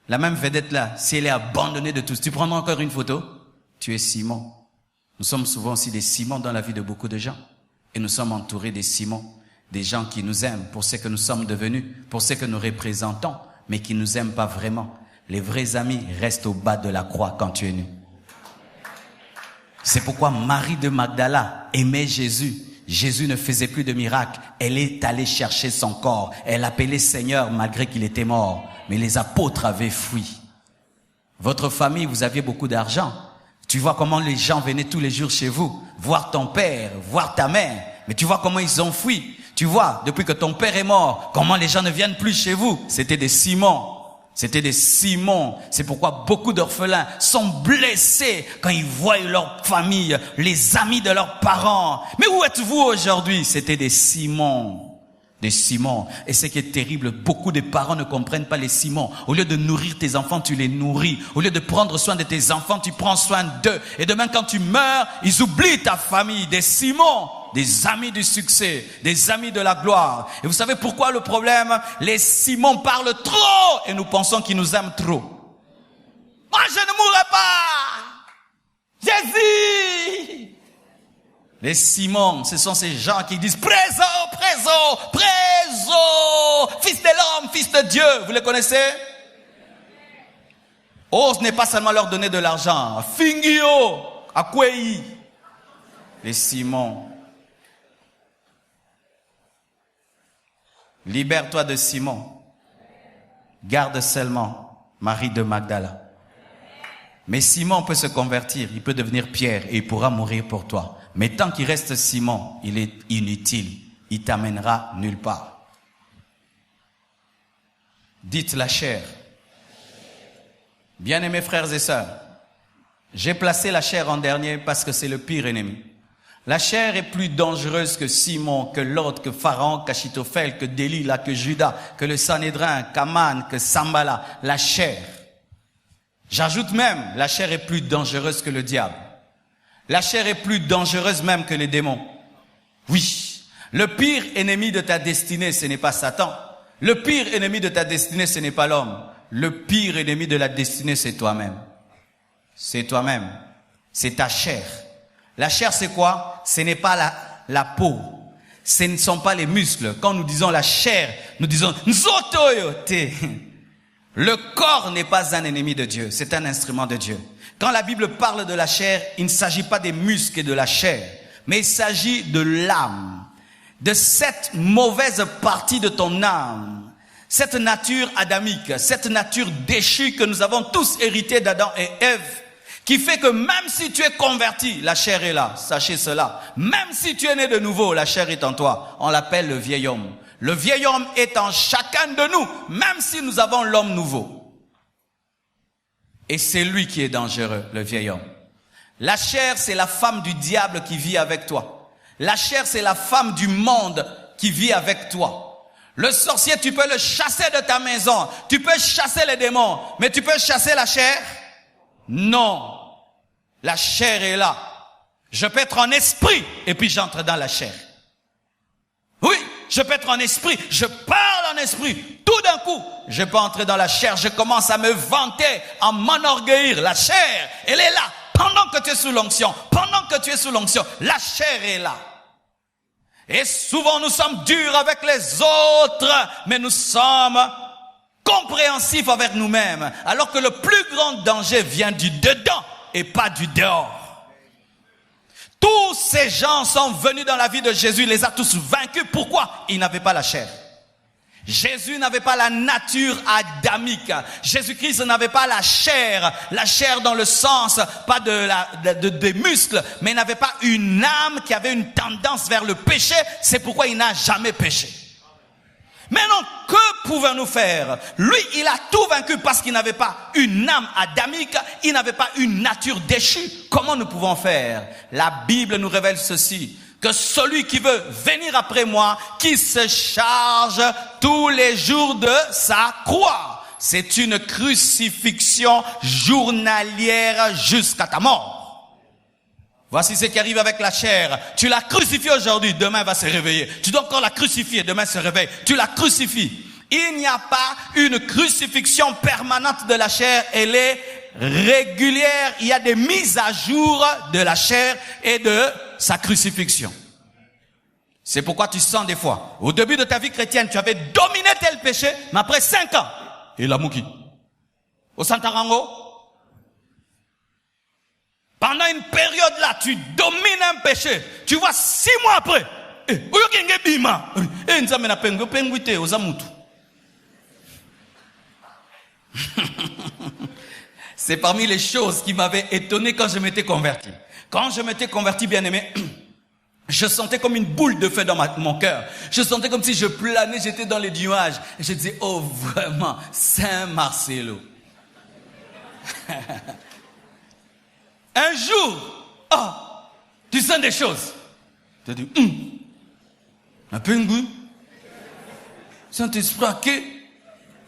S2: La même vedette là, si elle est abandonnée de tous, tu prendras encore une photo? Tu es Simon. Nous sommes souvent aussi des Simons dans la vie de beaucoup de gens. Et nous sommes entourés des Simons, des gens qui nous aiment pour ce que nous sommes devenus, pour ce que nous représentons, mais qui nous aiment pas vraiment. Les vrais amis restent au bas de la croix quand tu es nu. C'est pourquoi Marie de Magdala aimait Jésus. Jésus ne faisait plus de miracles. Elle est allée chercher son corps. Elle appelait Seigneur malgré qu'il était mort. Mais les apôtres avaient fui. Votre famille, vous aviez beaucoup d'argent. Tu vois comment les gens venaient tous les jours chez vous, voir ton père, voir ta mère. Mais tu vois comment ils ont fui. Tu vois, depuis que ton père est mort, comment les gens ne viennent plus chez vous. C'était des Simons. C'était des Simons. C'est pourquoi beaucoup d'orphelins sont blessés quand ils voient leur famille, les amis de leurs parents. Mais où êtes-vous aujourd'hui? C'était des Simons. Des Simons. Et ce qui est terrible, beaucoup de parents ne comprennent pas les Simons. Au lieu de nourrir tes enfants, tu les nourris. Au lieu de prendre soin de tes enfants, tu prends soin d'eux. Et demain, quand tu meurs, ils oublient ta famille. Des Simons, des amis du succès, des amis de la gloire. Et vous savez pourquoi le problème? Les Simons parlent trop et nous pensons qu'ils nous aiment trop. Moi, je ne mourrai pas. Jésus! Les Simons, ce sont ces gens qui disent présent, présent, présent, fils de l'homme, fils de Dieu. Vous les connaissez? Oh, ce n'est pas seulement leur donner de l'argent. Fingio, Akwei. Et Simon. Libère-toi de Simon. Garde seulement Marie de Magdala. Mais Simon peut se convertir, il peut devenir Pierre et il pourra mourir pour toi. Mais tant qu'il reste Simon, il est inutile. Il t'amènera nulle part. Dites la chair. Bien-aimés frères et sœurs, j'ai placé la chair en dernier parce que c'est le pire ennemi. La chair est plus dangereuse que Simon, que Lot, que Pharaon, qu'Achitophel, que Délila, que Judas, que le Sanhédrin, qu'Aman, que Sambala. La chair. J'ajoute même, la chair est plus dangereuse que le diable. La chair est plus dangereuse même que les démons. Oui, le pire ennemi de ta destinée, ce n'est pas Satan. Le pire ennemi de ta destinée, ce n'est pas l'homme. Le pire ennemi de la destinée, c'est toi-même. C'est toi-même. C'est ta chair. La chair, c'est quoi? Ce n'est pas la peau. Ce ne sont pas les muscles. Quand nous disons la chair, nous disons Nzotoyote. Le corps n'est pas un ennemi de Dieu. C'est un instrument de Dieu. Quand la Bible parle de la chair, il ne s'agit pas des muscles et de la chair, mais il s'agit de l'âme, de cette mauvaise partie de ton âme, cette nature adamique, cette nature déchue que nous avons tous hérité d'Adam et Ève, qui fait que même si tu es converti, la chair est là. Sachez cela. Même si tu es né de nouveau, la chair est en toi. On l'appelle le vieil homme. Le vieil homme est en chacun de nous, même si nous avons l'homme nouveau. Et c'est lui qui est dangereux, le vieil homme. La chair, c'est la femme du diable qui vit avec toi. La chair, c'est la femme du monde qui vit avec toi. Le sorcier, tu peux le chasser de ta maison. Tu peux chasser les démons. Mais tu peux chasser la chair? Non. La chair est là. Je peux être en esprit et puis j'entre dans la chair. Oui, je peux être en esprit. Je parle en esprit. Tout d'un coup, je peux entrer dans la chair. Je commence à me vanter, à m'enorgueillir. La chair, elle est là. Pendant que tu es sous l'onction. Pendant que tu es sous l'onction, la chair est là. Et souvent nous sommes durs avec les autres, mais nous sommes compréhensifs avec nous-mêmes. Alors que le plus grand danger vient du dedans et pas du dehors. Tous ces gens sont venus dans la vie de Jésus, il les a tous vaincus. Pourquoi? Ils n'avaient pas la chair. Jésus n'avait pas la nature adamique. Jésus-Christ n'avait pas la chair dans le sens, pas des muscles, mais il n'avait pas une âme qui avait une tendance vers le péché. C'est pourquoi il n'a jamais péché. Maintenant, que pouvons-nous faire? Lui, il a tout vaincu parce qu'il n'avait pas une âme adamique, il n'avait pas une nature déchue. Comment nous pouvons faire? La Bible nous révèle ceci, que celui qui veut venir après moi, qui se charge tous les jours de sa croix. C'est une crucifixion journalière jusqu'à ta mort. Voici ce qui arrive avec la chair. Tu l'as crucifiée aujourd'hui, demain elle va se réveiller. Tu dois encore la crucifier, demain elle se réveille. Tu la crucifies. Il n'y a pas une crucifixion permanente de la chair. Elle est régulière. Il y a des mises à jour de la chair et de sa crucifixion. C'est pourquoi tu sens des fois, au début de ta vie chrétienne, tu avais dominé tel péché, mais après 5 ans, il a mouki. Au Santarango, pendant une période là, tu domines un péché. Tu vois 6 mois après, c'est parmi les choses qui m'avaient étonné quand je m'étais converti. Quand je m'étais converti, bien aimé, je sentais comme une boule de feu dans mon cœur. Je sentais comme si je planais, j'étais dans les nuages. Et je disais, oh vraiment, Saint-Marcelo. Un jour, oh, tu sens des choses. Tu dis, un peu un goût. Saint-Esprit,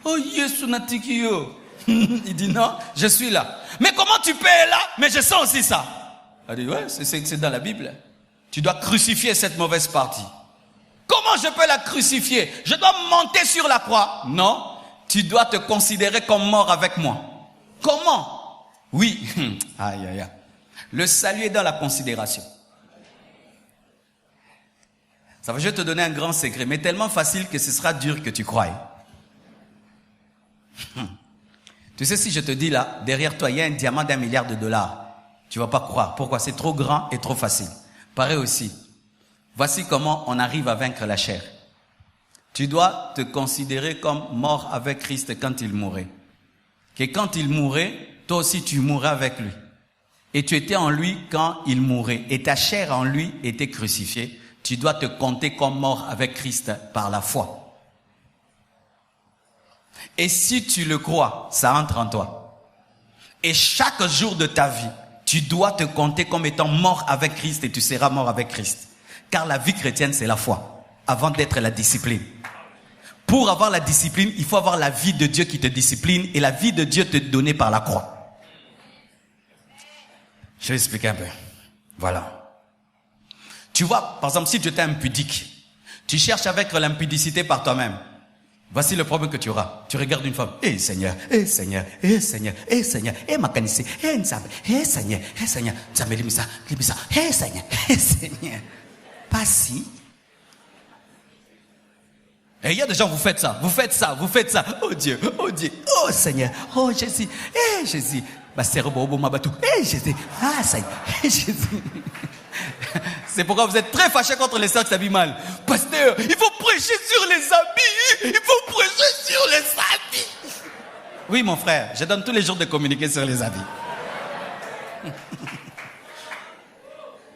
S2: oh Yesu natikio. Il dit non, je suis là. Mais comment tu peux être là? Mais je sens aussi ça. Il dit, ouais, c'est dans la Bible. Tu dois crucifier cette mauvaise partie. Comment je peux la crucifier? Je dois monter sur la croix? Non, tu dois te considérer comme mort avec moi. Comment? Oui, aïe aïe aïe. Le salut est dans la considération. Ça va, je vais te donner un grand secret, mais tellement facile que ce sera dur que tu croies. Tu sais, si je te dis là, derrière toi, il y a un diamant d'1 milliard de dollars, tu vas pas croire. Pourquoi? C'est trop grand et trop facile. Pareil aussi. Voici comment on arrive à vaincre la chair. Tu dois te considérer comme mort avec Christ quand il mourait. Que quand il mourait, toi aussi tu mourrais avec lui. Et tu étais en lui quand il mourait. Et ta chair en lui était crucifiée. Tu dois te compter comme mort avec Christ par la foi. Et si tu le crois, ça entre en toi. Et chaque jour de ta vie, tu dois te compter comme étant mort avec Christ et tu seras mort avec Christ. Car la vie chrétienne, c'est la foi, avant d'être la discipline. Pour avoir la discipline, il faut avoir la vie de Dieu qui te discipline et la vie de Dieu te donnée par la croix. Je vais expliquer un peu. Voilà. Tu vois, par exemple, si tu étais impudique, tu cherches à vaincre l'impudicité par toi-même. Voici le problème que tu auras. Tu regardes une femme. Eh Seigneur, eh Seigneur, eh Seigneur, eh Seigneur, eh Makanisi, eh Nzambe, eh Seigneur, eh Seigneur, Nzambe limisa, eh Seigneur, eh Seigneur. Pas si. Et il y a des gens, vous faites ça. Oh Dieu, oh Seigneur, oh Jésus, eh Jésus. Eh Jésus, ah Seigneur, eh Jésus. C'est pourquoi vous êtes très fâchés contre les sœurs qui s'habillent mal. Pasteur, il faut prêcher sur les habits. Oui, mon frère, je donne tous les jours de communiquer sur les habits.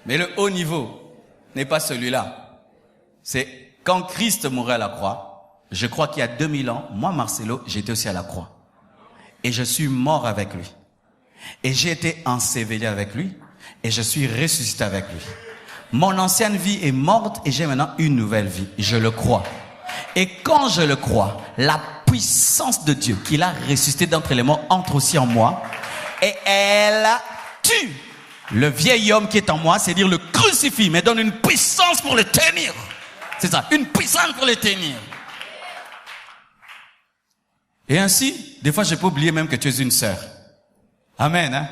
S2: Mais le haut niveau n'est pas celui-là. C'est quand Christ mourait à la croix. Je crois qu'il y a 2000 ans, moi, Marcelo, j'étais aussi à la croix. Et je suis mort avec lui. Et j'ai été enseveli avec lui. Et je suis ressuscité avec lui. Mon ancienne vie est morte et j'ai maintenant une nouvelle vie. Je le crois. Et quand je le crois, la puissance de Dieu qu'il a ressuscité d'entre les morts entre aussi en moi. Et elle tue le vieil homme qui est en moi, c'est-à-dire le crucifix, mais donne une puissance pour le tenir. C'est ça, une puissance pour le tenir. Et ainsi, des fois je peux oublier même que tu es une sœur. Amen, hein?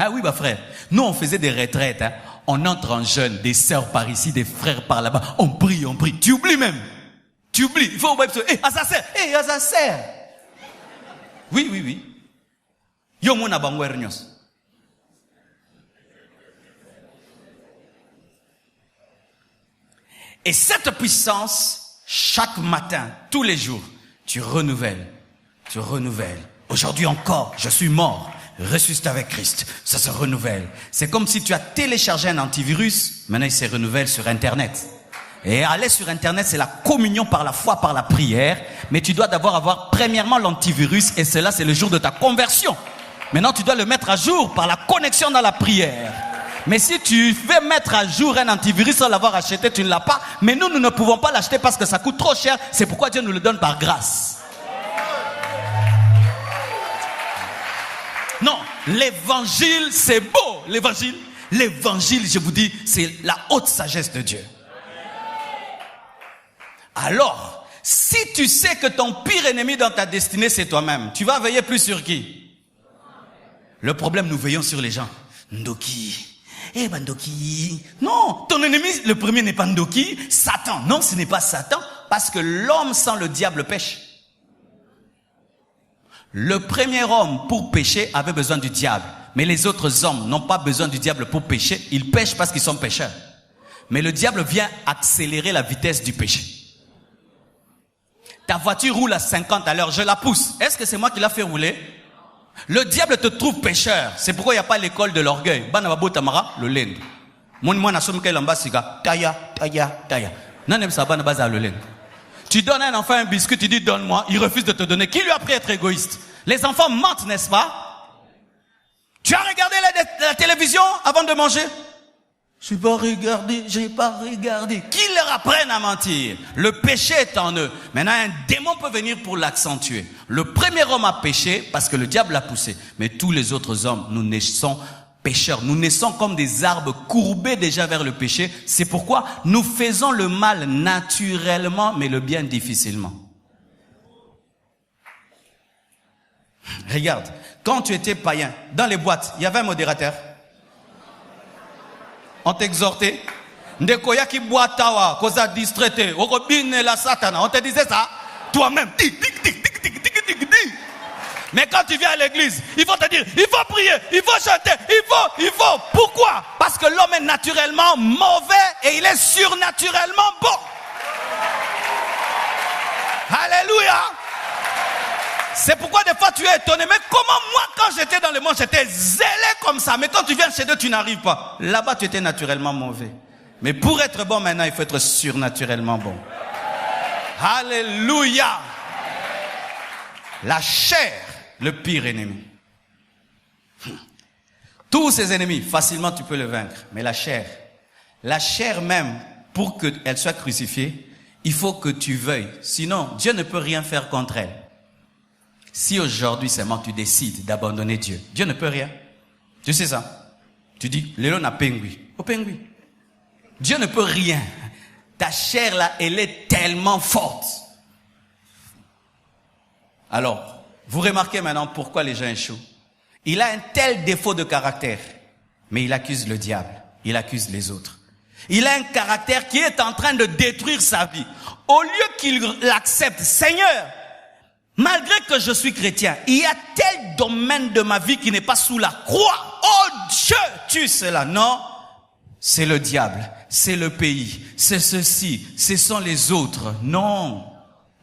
S2: Ah oui, bah frère, nous on faisait des retraites, hein. On entre en jeûne, des sœurs par ici, des frères par là-bas, on prie, tu oublies même. Tu oublies, il faut oublier, à sa sœur. Oui. Yo mona bangwernyos. Et cette puissance, chaque matin, tous les jours, tu renouvelles. Aujourd'hui encore, je suis mort. Ressuscité avec Christ, ça se renouvelle. C'est comme si tu as téléchargé un antivirus, maintenant il se renouvelle sur Internet. Et aller sur Internet, c'est la communion par la foi, par la prière. Mais tu dois d'abord avoir premièrement l'antivirus et cela c'est le jour de ta conversion. Maintenant tu dois le mettre à jour par la connexion dans la prière. Mais si tu veux mettre à jour un antivirus sans l'avoir acheté, tu ne l'as pas. Mais nous ne pouvons pas l'acheter parce que ça coûte trop cher. C'est pourquoi Dieu nous le donne par grâce. Non, l'évangile, c'est beau. L'évangile, je vous dis, c'est la haute sagesse de Dieu. Alors, si tu sais que ton pire ennemi dans ta destinée, c'est toi-même, tu vas veiller plus sur qui? Le problème, nous veillons sur les gens. Ndoki. Ndoki. Non, ton ennemi, le premier n'est pas Ndoki, Satan. Non, ce n'est pas Satan, parce que l'homme sans le diable pêche. Le premier homme, pour pécher, avait besoin du diable. Mais les autres hommes n'ont pas besoin du diable pour pécher. Ils pêchent parce qu'ils sont pécheurs. Mais le diable vient accélérer la vitesse du péché. Ta voiture roule à 50 à l'heure, je la pousse. Est-ce que c'est moi qui l'a fait rouler? Le diable te trouve pécheur. C'est pourquoi il n'y a pas l'école de l'orgueil. Banababo tamara, le lend. Tu donnes à un enfant un biscuit, tu dis donne-moi, il refuse de te donner. Qui lui a appris à être égoïste? Les enfants mentent, n'est-ce pas? Tu as regardé la télévision avant de manger? J'ai pas regardé. Qui leur apprenne à mentir? Le péché est en eux. Maintenant, un démon peut venir pour l'accentuer. Le premier homme a péché parce que le diable l'a poussé. Mais tous les autres hommes, nous naissons pécheurs. Nous naissons comme des arbres courbés déjà vers le péché. C'est pourquoi nous faisons le mal naturellement, mais le bien difficilement. Regarde, quand tu étais païen, dans les boîtes, il y avait un modérateur. On t'exhortait. Ndekoya ki boitawa, koza distraité, orobine la satana. On te disait ça. Toi-même. Mais quand tu viens à l'église, il faut te dire, il faut prier, il faut chanter, il faut. Pourquoi? Parce Parce que l'homme est naturellement mauvais et il est surnaturellement bon. Alléluia. C'est pourquoi des fois tu es étonné. Mais comment moi quand j'étais dans le monde, j'étais zélé comme ça. Mais quand tu viens chez Dieu, tu n'arrives pas. Là-bas tu étais naturellement mauvais. Mais pour être bon maintenant, il faut être surnaturellement bon. Alléluia. La chair, le pire ennemi. Tous ces ennemis, facilement tu peux le vaincre. Mais la chair même, pour qu'elle soit crucifiée, il faut que tu veuilles. Sinon, Dieu ne peut rien faire contre elle. Si aujourd'hui seulement tu décides d'abandonner Dieu, Dieu ne peut rien. Tu sais ça? Tu dis, Léon a pengui. Au pengui. Dieu ne peut rien. Ta chair là, elle est tellement forte. Alors, vous remarquez maintenant pourquoi les gens échouent. Il a un tel défaut de caractère, mais il accuse le diable, il accuse les autres. Il a un caractère qui est en train de détruire sa vie. Au lieu qu'il l'accepte, Seigneur, malgré que je suis chrétien, il y a tel domaine de ma vie qui n'est pas sous la croix. Oh Dieu, tue cela. Non, c'est le diable, c'est le pays, c'est ceci, ce sont les autres. Non,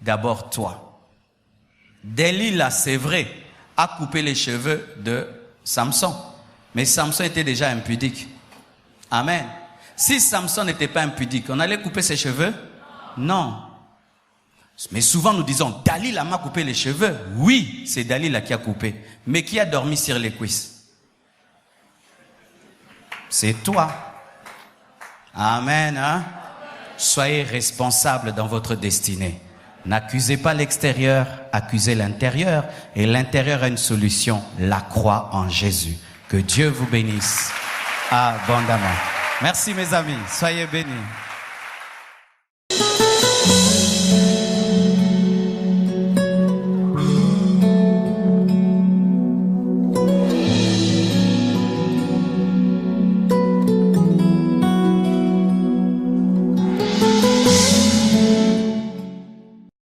S2: d'abord toi. Delilah, c'est vrai, a coupé les cheveux de Samson. Mais Samson était déjà impudique. Amen. Si Samson n'était pas impudique, on allait couper ses cheveux? Non. Mais souvent nous disons, Delilah m'a coupé les cheveux. Oui, c'est Delilah qui a coupé. Mais qui a dormi sur les cuisses? C'est toi. Amen. Hein? Soyez responsable dans votre destinée. N'accusez pas l'extérieur, accusez l'intérieur. Et l'intérieur a une solution, la croix en Jésus. Que Dieu vous bénisse abondamment. Merci mes amis, soyez bénis.